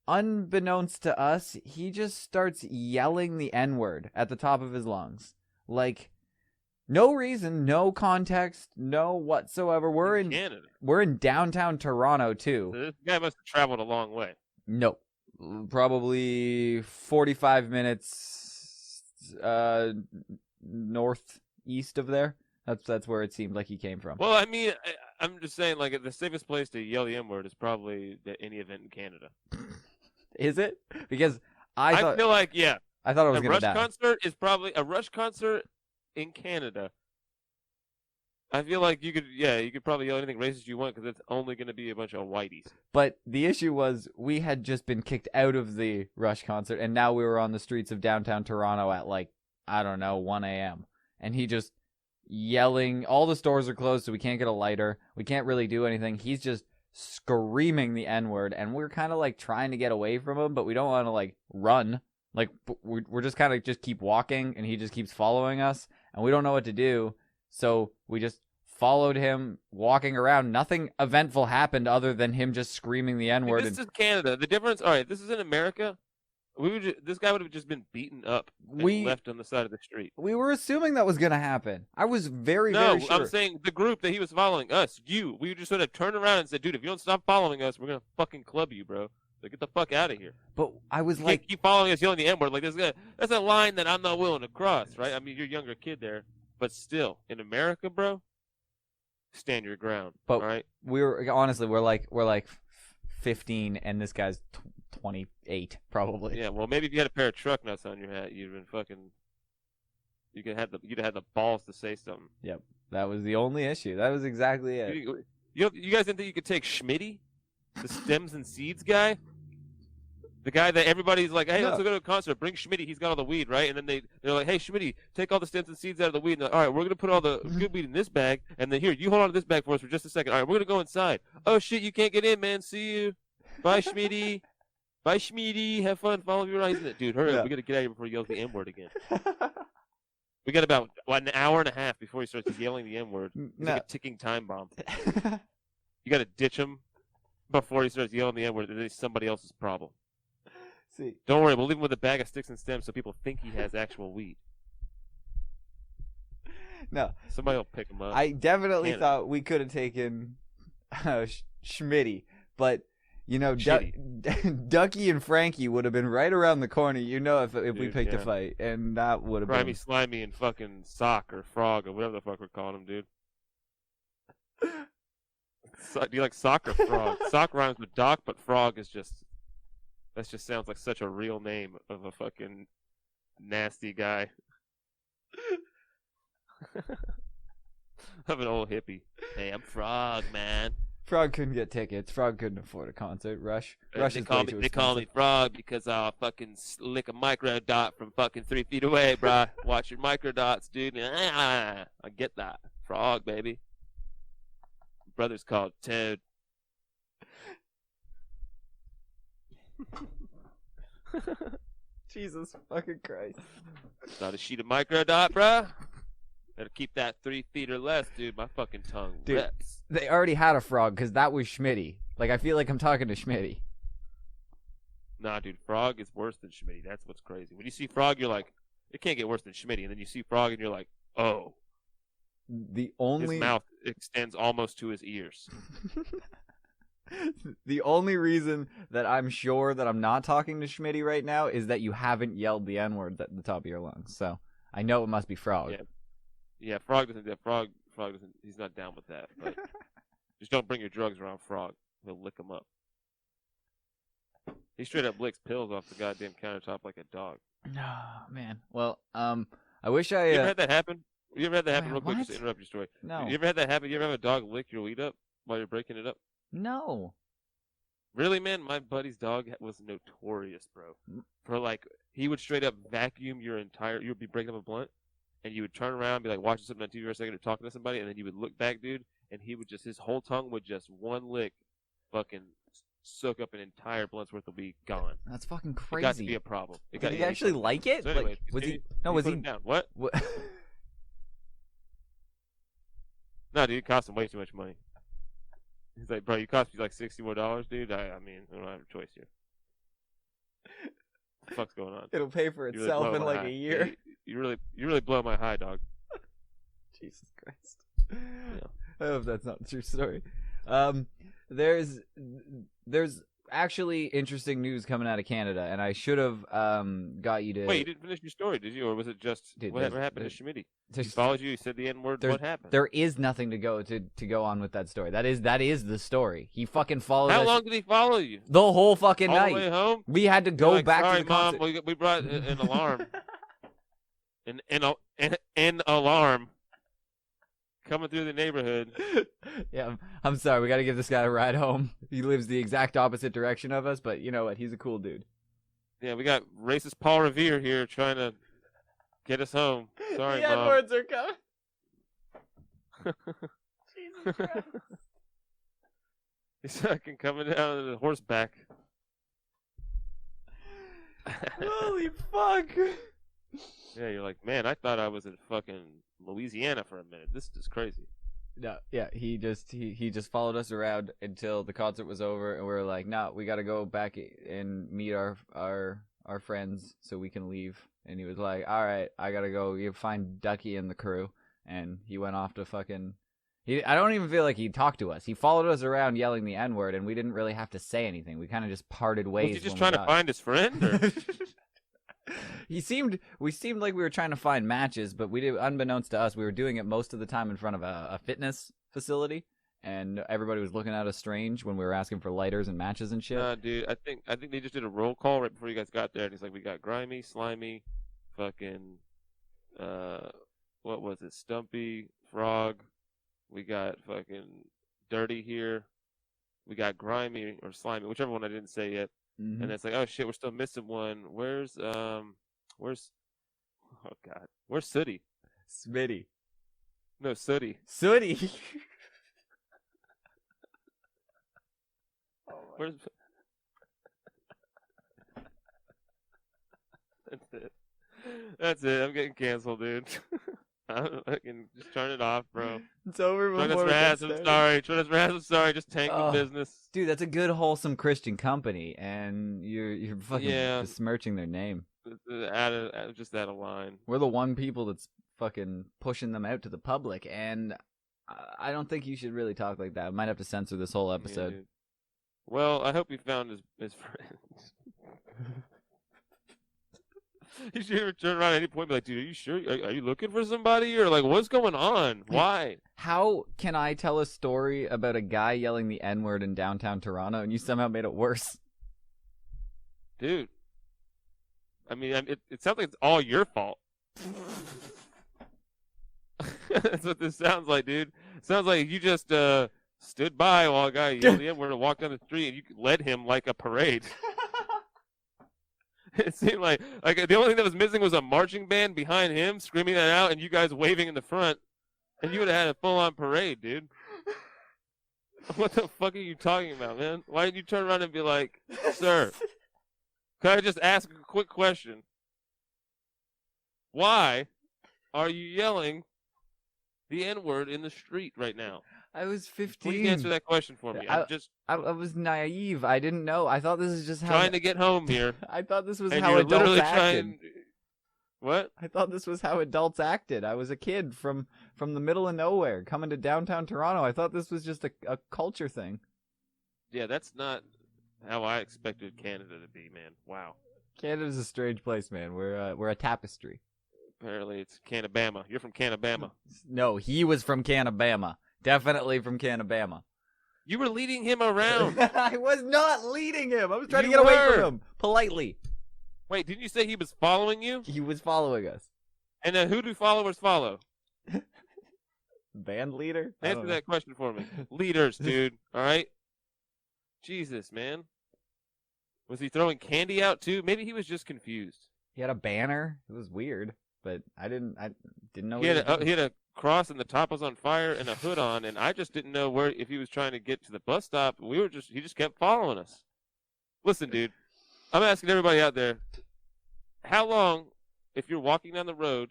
unbeknownst to us, he just starts yelling the N-word at the top of his lungs. Like, no reason, no context, no whatsoever. We're in Canada. We're in downtown Toronto too. So this guy must have traveled a long way. No. probably 45 minutes northeast of there. That's where it seemed like he came from. Well, I mean, I'm just saying, like, the safest place to yell the N-word is probably any event in Canada. Is it? Because I thought feel like, yeah. I thought I was A gonna Rush die. concert is probably a Rush concert in Canada. I feel like you could probably yell anything racist you want because it's only going to be a bunch of whiteys. But the issue was we had just been kicked out of the Rush concert, and now we were on the streets of downtown Toronto at like, I don't know, 1 a.m. And he just yelling. All the stores are closed, so we can't get a lighter. We can't really do anything. He's just screaming the N-word, and we're kind of like trying to get away from him, but we don't want to like run. Like, we're just kind of just keep walking, and he just keeps following us, and we don't know what to do. So we just followed him walking around. Nothing eventful happened other than him just screaming the N-word. This is Canada. The difference, all right, this is in America. This guy would have just been beaten up and left on the side of the street. We were assuming that was going to happen. I was very sure. I'm saying the group that he was following, us, we just sort of turned around and said, dude, if you don't stop following us, we're going to fucking club you, bro. So get the fuck out of here. But I was You like, can't keep following us yelling the N-word. Like, that's a line that I'm not willing to cross, right? I mean, you're a younger kid there. But still, in America, bro, stand your ground. But all right? we're like 15, and this guy's 28 probably. Yeah, well, maybe if you had a pair of truck nuts on your hat, you'd have been fucking. You'd have had the balls to say something. Yep, that was the only issue. That was exactly it. You guys didn't think you could take Schmitty, the stems and seeds guy? The guy that everybody's like, hey, let's go to a concert. Bring Schmitty. He's got all the weed, right? And then they're like, hey, Schmitty, take all the stems and seeds out of the weed. And all right, we're going to put all the good weed in this bag. And then here, you hold on to this bag for us for just a second. All right, we're going to go inside. Oh, shit, you can't get in, man. See you. Bye, Schmitty. Bye, Schmitty. Have fun. Follow me around. Dude, hurry up. We got to get out of here before he yells the N-word again. We got about an hour and a half before he starts yelling the N-word. He's like a ticking time bomb. You got to ditch him before he starts yelling the N-word. Then it's somebody else's problem. See. Don't worry, we'll leave him with a bag of sticks and stems so people think he has actual weed. No. Somebody will pick him up. I definitely thought we could have taken Schmitty, but you know, Ducky and Frankie would have been right around the corner. You know, if we picked a fight, and that would have been Grimy, Slimy, and fucking Sock or Frog or whatever the fuck we're calling him, dude. Do you like Sock or Frog? Sock rhymes with Doc, but Frog is just. That just sounds like such a real name of a fucking nasty guy. Of an old hippie. Hey, I'm Frog, man. Frog couldn't get tickets. Frog couldn't afford a concert. Rush they call me Frog because I'll fucking lick a micro dot from fucking 3 feet away, bruh. Watch your micro dots, dude. I get that. Frog, baby. My brother's called Toad. Jesus fucking Christ. Not a sheet of micro dot, bruh. Better keep that 3 feet or less, dude. My fucking tongue rips. They already had a Frog because that was Schmitty. Like, I feel like I'm talking to Schmitty. Nah, dude. Frog is worse than Schmitty. That's what's crazy. When you see Frog, you're like, it can't get worse than Schmitty. And then you see Frog and you're like, oh. His mouth extends almost to his ears. The only reason that I'm sure that I'm not talking to Schmitty right now is that you haven't yelled the N-word at the top of your lungs. So I know it must be Frog. Yeah, Frog doesn't. Frog doesn't. He's not down with that. But just don't bring your drugs around Frog. He'll lick them up. He straight up licks pills off the goddamn countertop like a dog. No, man. Well, I wish I. You ever had that happen? You ever had that happen? Real quick, what? just to interrupt your story. No. You ever had that happen? You ever have a dog lick your weed up while you're breaking it up? No. Really, man? My buddy's dog was notorious, bro. For like, he would straight up vacuum your entire. You would be breaking up a blunt, and you would turn around, and be like watching something on TV for a second, or talking to somebody, and then you would look back, dude, and he would just his whole tongue would just one lick, fucking soak up an entire blunt's worth of weed gone. That's fucking crazy. It got to be a problem. Did he actually like it? So anyway, like, was he? No, was he down? What? No, dude, it cost him way too much money. He's like, bro, you cost me like $60 more, dude. I mean, I don't have a choice here. What the fuck's going on? It'll pay for itself really in like a year. You really blow my high, dog. Jesus Christ. Yeah. I hope that's not the true story. There's actually interesting news coming out of Canada, and I should have got you to. Wait, you didn't finish your story, did you? Or was it just Dude, what there's- happened to Schmitty? He there's- followed you. He said the N word. What happened? There is nothing to go on with that story. That is the story. He fucking followed How us long did he follow you? the whole fucking All night. the way home? We had to You're go like, back sorry, to the Mom, concert. we brought an alarm. An alarm coming through the neighborhood. Yeah, I'm sorry. We got to give this guy a ride home. He lives the exact opposite direction of us, but you know what? He's a cool dude. Yeah, we got racist Paul Revere here trying to get us home. Sorry, The Mom. N-words are coming. Jesus Christ. He's fucking coming down on the horseback. Holy fuck. Yeah, you're like, man, I thought I was in fucking Louisiana for a minute. This is crazy. No, yeah, he just followed us around until the concert was over, and we were like, "No, we got to go back and meet our friends so we can leave." And he was like, "All right, I gotta go. You find Ducky and the crew," and he went off to fucking. I don't even feel like he talked to us. He followed us around yelling the N-word, and we didn't really have to say anything. We kind of just parted ways. Was he just when trying we to got- find his friend? Or? We seemed like we were trying to find matches, but unbeknownst to us, we were doing it most of the time in front of a fitness facility, and everybody was looking at us strange when we were asking for lighters and matches and shit. Nah, dude, I think they just did a roll call right before you guys got there, and he's like, we got Grimy, Slimy, fucking, what was it, Stumpy, Frog, we got fucking Dirty here, we got Grimy or Slimy, whichever one I didn't say yet, Mhm. and it's like, oh shit, we're still missing one. Where's oh god, where's Sooty? Smitty. No, Sooty. Sooty. Where's? That's it. That's it. I'm getting canceled, dude. I'm fucking just turn it off, bro. It's over Join us before for it gets ads. I'm started. sorry. Join us for ads. I'm sorry. Just tank the Oh. business. Dude, that's a good, wholesome Christian company, and you're fucking Yeah. besmirching their name. Just add a line. We're the one people that's fucking pushing them out to the public, and I don't think you should really talk like that. I might have to censor this whole Yeah, episode. dude. Well, I hope he found his friends. You should ever turn around at any point and be like, dude, are you sure? Are you looking for somebody? Or like, what's going on? Why? How can I tell a story about a guy yelling the N-word in downtown Toronto, and you somehow made it worse? Dude. I mean, it sounds like it's all your fault. That's what this sounds like, dude. It sounds like you just stood by while a guy yelled the N-word and walked down the street, and you led him like a parade. It seemed like the only thing that was missing was a marching band behind him screaming that out, and you guys waving in the front, and you would have had a full-on parade, dude. What the fuck are you talking about, man? Why didn't you turn around and be like, sir, can I just ask a quick question? Why are you yelling the N-word in the street right now? I was 15. Please answer that question for me. I'm just I was naive. I didn't know. I thought this is just how. trying to get home here. I thought this was and how you're adults literally acted. trying. What? I thought this was how adults acted. I was a kid from the middle of nowhere coming to downtown Toronto. I thought this was just a culture thing. Yeah, that's not how I expected Canada to be, man. Wow. Canada's a strange place, man. We're a tapestry. Apparently it's Canabama. You're from Canabama. No, he was from Canabama. Definitely from Canabama. You were leading him around. I was not leading him. I was trying to You get away were. from him politely. Wait, didn't you say he was following you? He was following us. And then who do followers follow? Band leader? I don't Answer know. that question for me. Leaders, dude. All right? Jesus, man. Was he throwing candy out too? Maybe he was just confused. He had a banner. It was weird, but I didn't know. He what had, was doing. he had a cross and the top was on fire and a hood on, and I just didn't know if he was trying to get to the bus stop. He just kept following us. Listen, dude, I'm asking everybody out there, how long, if you're walking down the road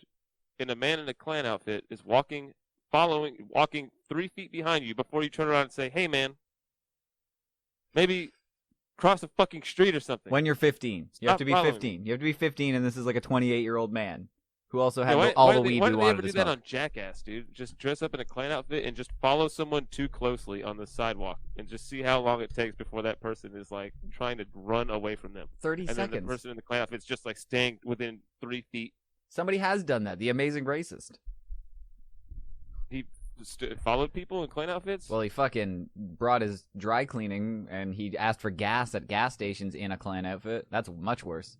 and a man in a Klan outfit is walking 3 feet behind you before you turn around and say, hey, man, maybe cross the fucking street or something. When you're 15, you have Stop to be following 15. You have to be 15, and this is like a 28-year-old man. who also had why, all why the do they, weed why we do they wanted ever to do that smoke. on Jackass, dude? Just dress up in a Klan outfit and just follow someone too closely on the sidewalk and just see how long it takes before that person is like trying to run away from them. 30 And then seconds. the person in the Klan outfit's just like staying within 3 feet. Somebody has done that. The Amazing Racist. He followed people in Klan outfits? Well, he fucking brought his dry cleaning and he asked for gas at gas stations in a Klan outfit. That's much worse.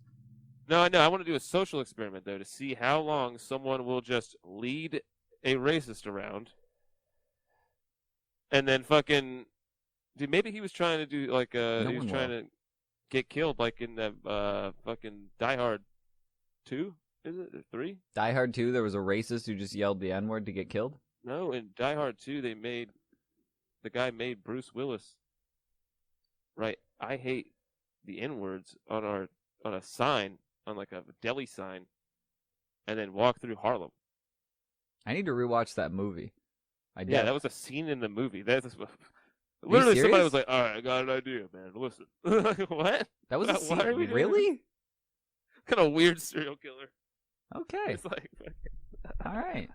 No, I know. I want to do a social experiment, though, to see how long someone will just lead a racist around. And then fucking... Dude, maybe he was trying to do, like, he was trying to get killed, like, in the fucking Die Hard 2? Is it? Or 3? Die Hard 2, there was a racist who just yelled the N-word to get killed? No, in Die Hard 2, the guy made Bruce Willis right, I hate the N-words on a sign, on like a deli sign, and then walk through Harlem. I need to rewatch that movie. Yeah, that was a scene in the movie. Literally, somebody serious? was like, "All right, I got an idea, man. Listen." What? That was a Why scene. are we doing Really? this? Kind of weird serial killer. Okay. It's like, All right.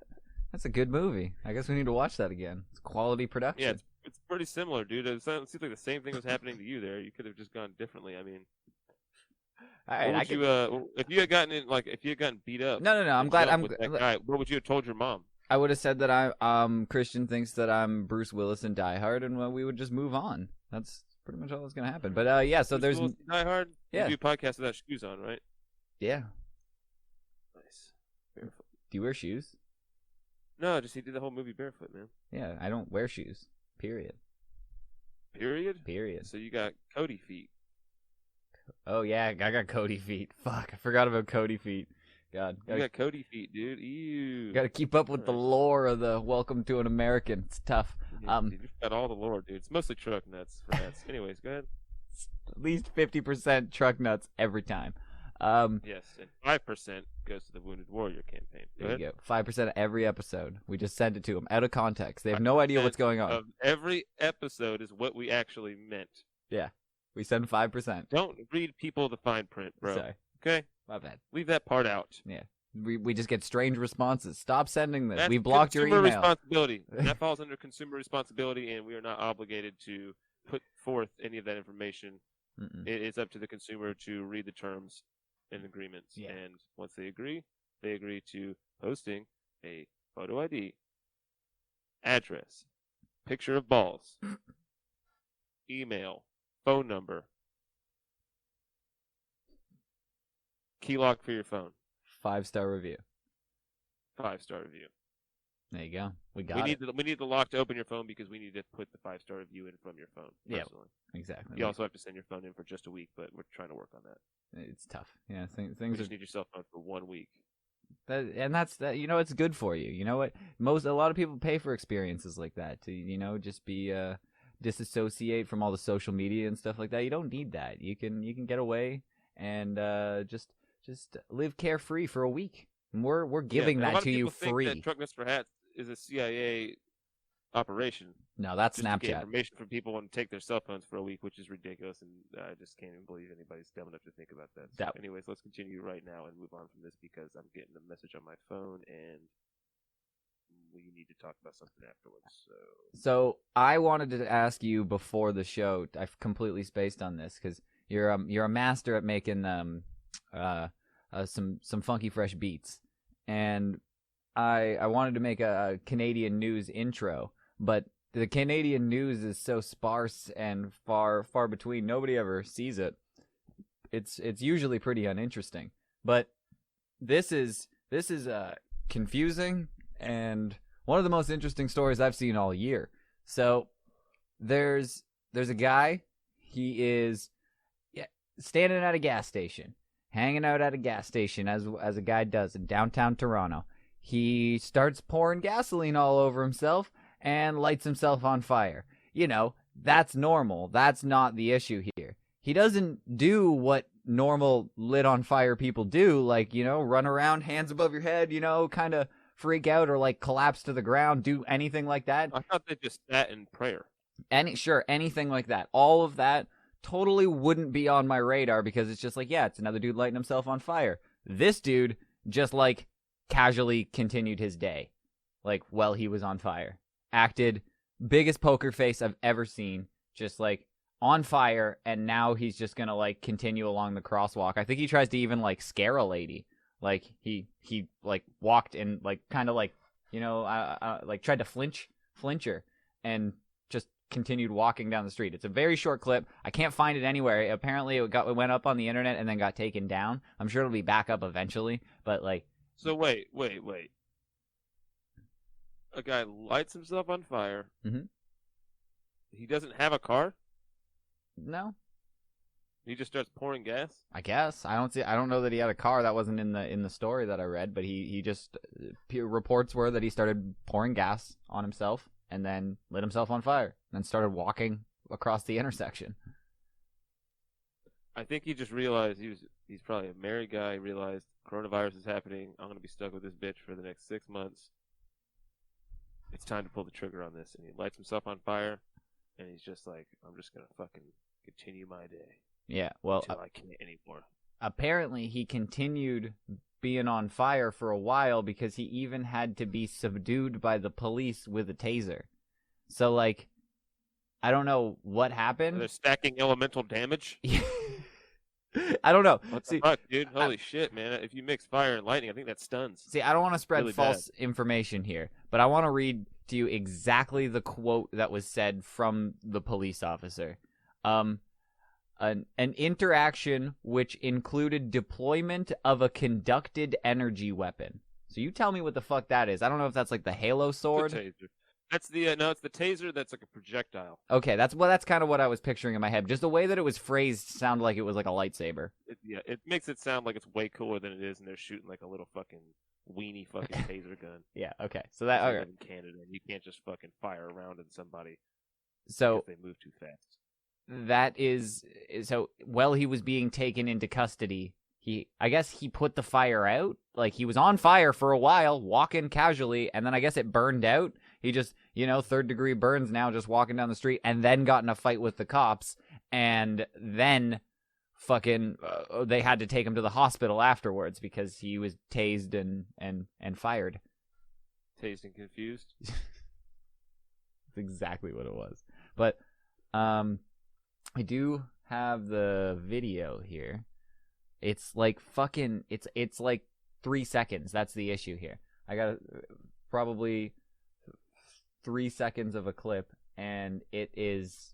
That's a good movie. I guess we need to watch that again. It's quality production. yeah, it's pretty similar, dude. It seems like the same thing was happening to you there. You could have just gone differently. I mean, All right, what would if you had gotten beat up? No. I'm and glad. jumped with that guy, what would you have told your mom? I would have said that Christian thinks that I'm Bruce Willis in Die Hard, and we would just move on. That's pretty much all that's gonna happen. But yeah, so Bruce there's Willis in Die Hard. Yeah. You do a podcast without shoes on, right? yeah. Nice. Barefoot. Do you wear shoes? No, just he did the whole movie barefoot, man. Yeah, I don't wear shoes. Period. Period. So you got Cody feet. Oh yeah, I got Cody feet. Fuck, I forgot about Cody feet. God, You got Cody feet, dude. Ew. gotta keep up with the lore of the Welcome to an American. It's tough. Yeah, dude, you've got all the lore, dude. It's mostly truck nuts for nuts. Anyways, go ahead. At least 50% truck nuts every time. Yes, and 5% goes to the Wounded Warrior campaign. Go There ahead. you go. 5% of every episode. We just send it to them out of context. They have no idea what's going on. Of every episode is what we actually meant. Yeah, we send 5%. Don't read people the fine print, bro. Sorry, Okay? my bad. Leave that part out. Yeah, we just get strange responses. Stop sending this. That's We blocked your consumer email. responsibility. That falls under consumer responsibility, and we are not obligated to put forth any of that information. Mm-mm. It's up to the consumer to read the terms and agreements. Yeah. And once they agree to posting a photo ID, address, picture of balls, email, phone number, key lock for your phone, 5-star review. 5-star review. There you go. We got it. We need the lock to open your phone because we need to put the 5-star review in from your phone. Yeah. Personally. Exactly. You also have to send your phone in for just a week, but we're trying to work on that. It's tough. Yeah, You things are. just need your cell phone for 1 week. That's that. You know, it's good for you. You know what? A lot of people pay for experiences like that to just be disassociate from all the social media and stuff like that. You don't need that. You can get away and just live carefree for a week. And we're giving Yeah, and a that lot of to you people think free. that Truck Nuts for Hats is a CIA operation. No, that's Just to get Snapchat. information from people and take their cell phones for a week, which is ridiculous, and I just can't even believe anybody's dumb enough to think about that. So That- anyways, let's continue right now and move on from this because I'm getting a message on my phone, and we need to talk about something afterwards. So I wanted to ask you before the show. I've completely spaced on this because you're a master at making some funky fresh beats, and I wanted to make a Canadian news intro, but the Canadian news is so sparse and far between. Nobody ever sees it. It's usually pretty uninteresting, but this is confusing and one of the most interesting stories I've seen all year. So there's a guy. He is standing at a gas station, hanging out at a gas station as a guy does in downtown Toronto. He starts pouring gasoline all over himself and lights himself on fire. That's normal. That's not the issue here. He doesn't do what normal lit on fire people do, like, run around hands above your head, kind of freak out or like collapse to the ground, do anything like that. I thought they just sat in prayer. Anything like that. All of that totally wouldn't be on my radar because it's just like, yeah, it's another dude lighting himself on fire. This dude just like casually continued his day, like, while he was on fire. Acted biggest poker face I've ever seen, just, like, on fire, and now he's just gonna, like, continue along the crosswalk. I think he tries to even, like, scare a lady. Like, he like, walked and, like, kind of, like, you know, like, tried to flinch her, and just continued walking down the street. It's a very short clip. I can't find it anywhere. Apparently, it went up on the internet and then got taken down. I'm sure it'll be back up eventually, but, like... So wait. A guy lights himself on fire. Mhm. He doesn't have a car? No, He just starts pouring gas? I guess. I don't know that he had a car. That wasn't in the story that I read, but he just... reports were that he started pouring gas on himself and then lit himself on fire and then started walking across the intersection. I think he just realized he's probably a married guy. He realized coronavirus is happening. I'm going to be stuck with this bitch for the next 6 months. It's time to pull the trigger on this. And he lights himself on fire, and he's just like, I'm just going to fucking continue my day. Yeah, well, until I can't anymore. Apparently he continued being on fire for a while because he even had to be subdued by the police with a taser. So, like, I don't know what happened. They're stacking elemental damage? I don't know. What the fuck, dude? Holy shit, man. If you mix fire and lightning, I think that stuns. See, I don't want to spread really false information here, but I want to read to you exactly the quote that was said from the police officer. An interaction which included deployment of a conducted energy weapon. So you tell me what the fuck that is. I don't know if that's like the Halo sword. The taser. That's the no, it's the taser that's like a projectile. Okay, that's kind of what I was picturing in my head. Just the way that it was phrased sounded like it was like a lightsaber. It makes it sound like it's way cooler than it is, and they're shooting like a little fucking weenie fucking taser gun. Yeah, okay. So that okay. In Canada, and you can't just fucking fire around at somebody. So if they move too fast. That is so. While he was being taken into custody, I guess he put the fire out. Like, he was on fire for a while, walking casually, and then I guess it burned out. He just, third degree burns now, just walking down the street, and then got in a fight with the cops, and then fucking they had to take him to the hospital afterwards because he was tased and fired. Tased and confused. That's exactly what it was. But I do have the video here. It's like fucking, it's like 3 seconds. That's the issue here. I got probably 3 seconds of a clip, and it's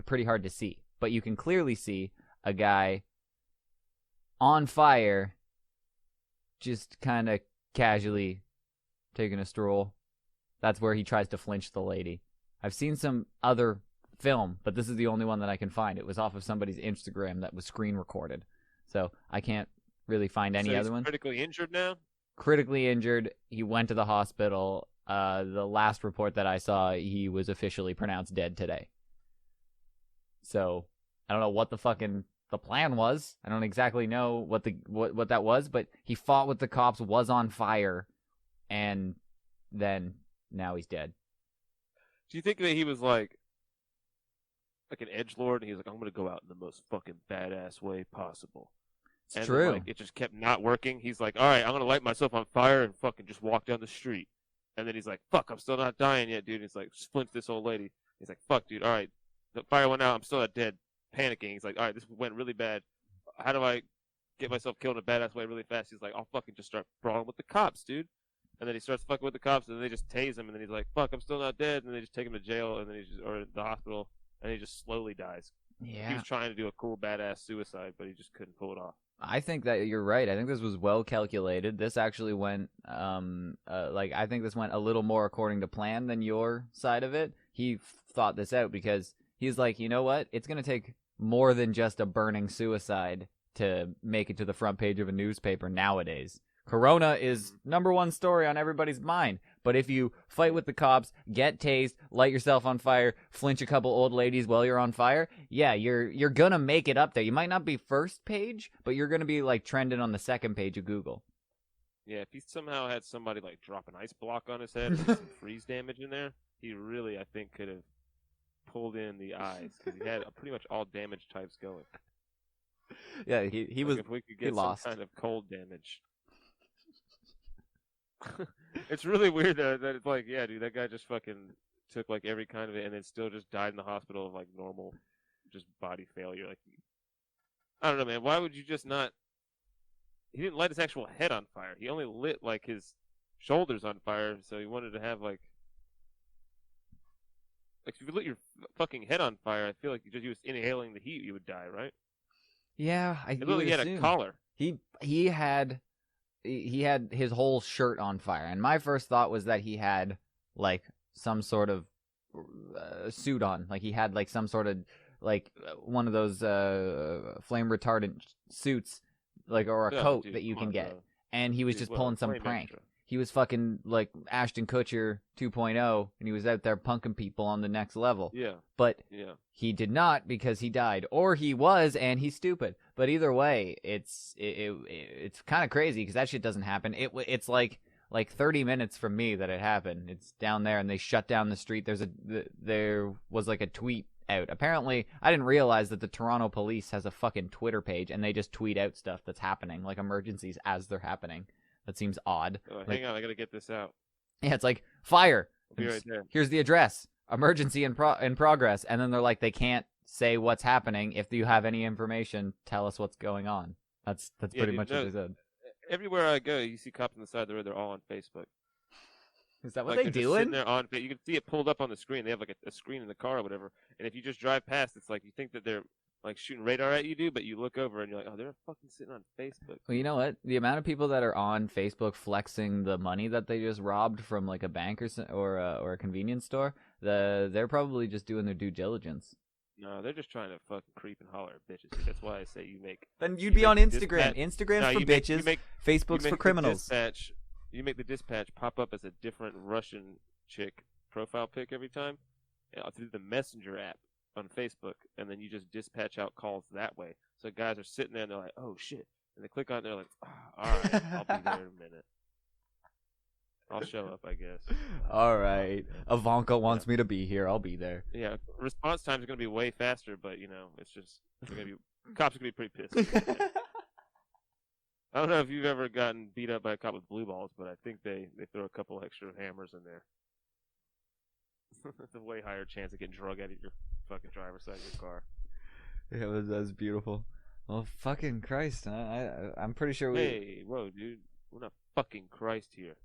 pretty hard to see. But you can clearly see a guy on fire, just kind of casually taking a stroll. That's where he tries to flinch the lady. I've seen some other film, but this is the only one that I can find. It was off of somebody's Instagram that was screen recorded. So I can't really find any other one. Critically injured now? Critically injured. He went to the hospital. The last report that I saw, he was officially pronounced dead today. So I don't know what the plan was. I don't exactly know what that was, but he fought with the cops, was on fire, and then now he's dead. Do you think that he was like an edgelord, and he was like, I'm going to go out in the most fucking badass way possible? It's true. Then, it just kept not working. He's like, all right, I'm going to light myself on fire and fucking just walk down the street. And then he's like, fuck, I'm still not dying yet, dude. And he's like, flinch this old lady. He's like, fuck, dude, all right. The fire went out. I'm still not dead. Panicking. He's like, all right, this went really bad. How do I get myself killed in a badass way really fast? He's like, I'll fucking just start brawling with the cops, dude. And then he starts fucking with the cops, and then they just tase him. And then he's like, fuck, I'm still not dead. And then they just take him to jail, and then or the hospital, and he just slowly dies. Yeah. He was trying to do a cool badass suicide, but he just couldn't pull it off. I think that you're right. I think this was well calculated. This actually went, I think this went a little more according to plan than your side of it. He thought this out because he's like, you know what? It's going to take more than just a burning suicide to make it to the front page of a newspaper nowadays. Corona is #1 story on everybody's mind. But if you fight with the cops, get tased, light yourself on fire, flinch a couple old ladies while you're on fire, yeah, you're gonna make it up there. You might not be first page, but you're gonna be like trending on the second page of Google. Yeah, if he somehow had somebody like drop an ice block on his head and some freeze damage in there, he really, I think, could have pulled in the eyes because he had pretty much all damage types going. Yeah, he was. If we could get some lost. kind of cold damage. It's really weird that it's like, yeah, dude, that guy just fucking took like every kind of it and then still just died in the hospital of like normal, just body failure. Like, I don't know, man. Why would you just not? He didn't light his actual head on fire. He only lit like his shoulders on fire, so he wanted to have like if you lit your fucking head on fire, I feel like you was inhaling the heat, you would die, right? Yeah, I It literally had a collar. He had his whole shirt on fire, and my first thought was that he had like some sort of suit on, like he had like some sort of like one of those flame retardant suits, like or a coat dude, that you come can on, get, bro. and he was Dude, just well, pulling some flame prank. extra. He was fucking like Ashton Kutcher 2.0, and he was out there punking people on the next level. Yeah, But yeah. he did not because he died, or he was and he's stupid. But either way, it's kind of crazy because that shit doesn't happen. It's like 30 minutes from me that it happened. It's down there, and they shut down the street. There was like a tweet out. Apparently, I didn't realize that the Toronto police has a fucking Twitter page, and they just tweet out stuff that's happening, like emergencies as they're happening. That seems odd. Hang on, I gotta get this out. Yeah, it's like fire. I'll be right there. Here's the address. Emergency in progress. And then they're like, they can't say what's happening. If you have any information, tell us what's going on. That's pretty much what they said. Everywhere I go, you see cops on the side of the road. They're all on Facebook. Is that what Like, they they're just sitting doing? there on. You can see it pulled up on the screen. They have like a screen in the car or whatever. And if you just drive past, it's like you think that they're like shooting radar at you, but you look over and you're like, oh, they're fucking sitting on Facebook. Well, you know what? The amount of people that are on Facebook flexing the money that they just robbed from like a bank or a convenience store, they're probably just doing their due diligence. No, they're just trying to fucking creep and holler at bitches. That's why I say you make. Then you'd you be on make the Instagram. dispatch- Instagram's No, for you make- bitches. you make- Facebook's you for make criminals. You make the dispatch pop up as a different Russian chick profile pic every time through the Messenger app on Facebook, and then you just dispatch out calls that way. So guys are sitting there and they're like, "Oh shit," and they click on it and they're like, "All right, I'll be there in a minute. I'll show up, I guess." All right. Ivanka wants me to be here. I'll be there. Yeah, response times are gonna be way faster, but you know, it's just they're gonna be cops are gonna be pretty pissed. I don't know if you've ever gotten beat up by a cop with blue balls, but I think they throw a couple extra hammers in there. It's a way higher chance of getting drug out of your fucking driver's side of your car. Yeah, that's beautiful. Well, fucking Christ. I'm pretty sure we... Hey, whoa, dude. We're not fucking Christ here.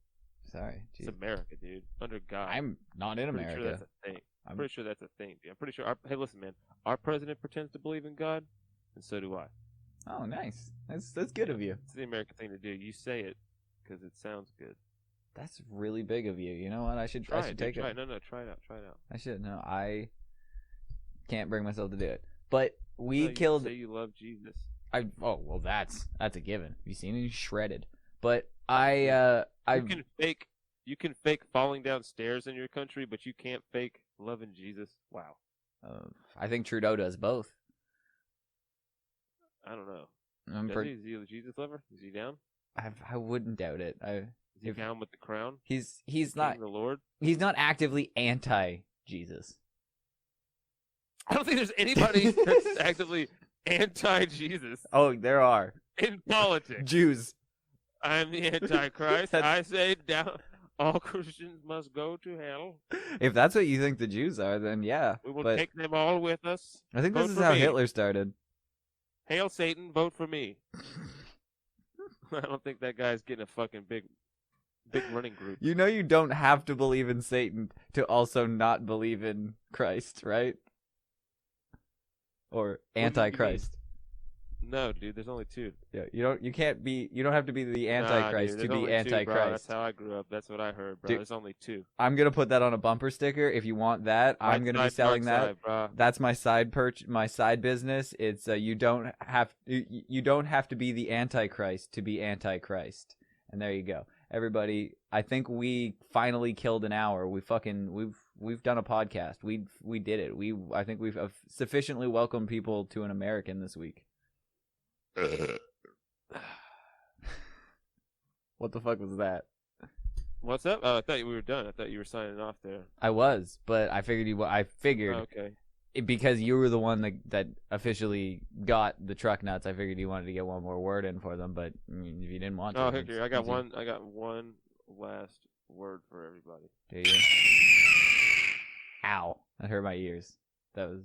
Sorry. It's America, dude. Under God. I'm not in I'm pretty America. sure that's a thing. I'm pretty sure that's a thing, dude. I'm pretty sure... Hey, listen, man. Our president pretends to believe in God, and so do I. Oh, nice. That's good of you. It's the American thing to do. You say it because it sounds good. That's really big of you. You know what? I should Try it, take dude. Try it. it. No, try it out. Try it out. I should. No, I can't bring myself to do it. But we No, you killed... say you love Jesus. Oh, well, that's a given. Have you seen it? He's shredded. But I You can fake falling down stairs in your country, but you can't fake loving Jesus. Wow. I think Trudeau does both. I don't know. Is he a Jesus lover? Is he down? I wouldn't doubt it. Is he down with the crown? He's King not the Lord. he's not actively anti-Jesus. I don't think there's anybody that's actively anti-Jesus Oh, there are in politics. Jews. I'm the Antichrist. That's- I say down. All Christians must go to hell. If that's what you think the Jews are, then yeah. We will But take them all with us. I think Vote this is for how me. Hitler started. Hail Satan, vote for me. I don't think that guy's getting a fucking big running group. You know you don't have to believe in Satan to also not believe in Christ, right? Or do you Antichrist. No, dude, there's only two. Yeah, you don't have to be the Antichrist nah, dude, to there's be only two, bro. Antichrist. That's how I grew up. That's what I heard, bro. Dude. There's only two. I'm gonna put that on a bumper sticker. If you want that, I'm gonna be selling that. Side, bro. That's my my side business. It's you don't have to be the Antichrist to be Antichrist. And there you go. Everybody, I think we finally killed an hour. We've done a podcast. We did it. I think we've sufficiently welcomed people to an American this week. What the fuck was that? What's up? Oh, I thought we were done. I thought you were signing off there. I was, but I figured Oh, okay. because you were the one that officially got the truck nuts. I figured you wanted to get one more word in for them, but I mean, if you didn't want to, Oh, it's here, I got easy. one. I got one last word for everybody. Do you? Ow! That hurt my ears. That was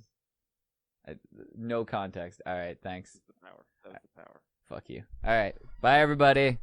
no context. All right, thanks. That was the power. Fuck you. All right, bye everybody.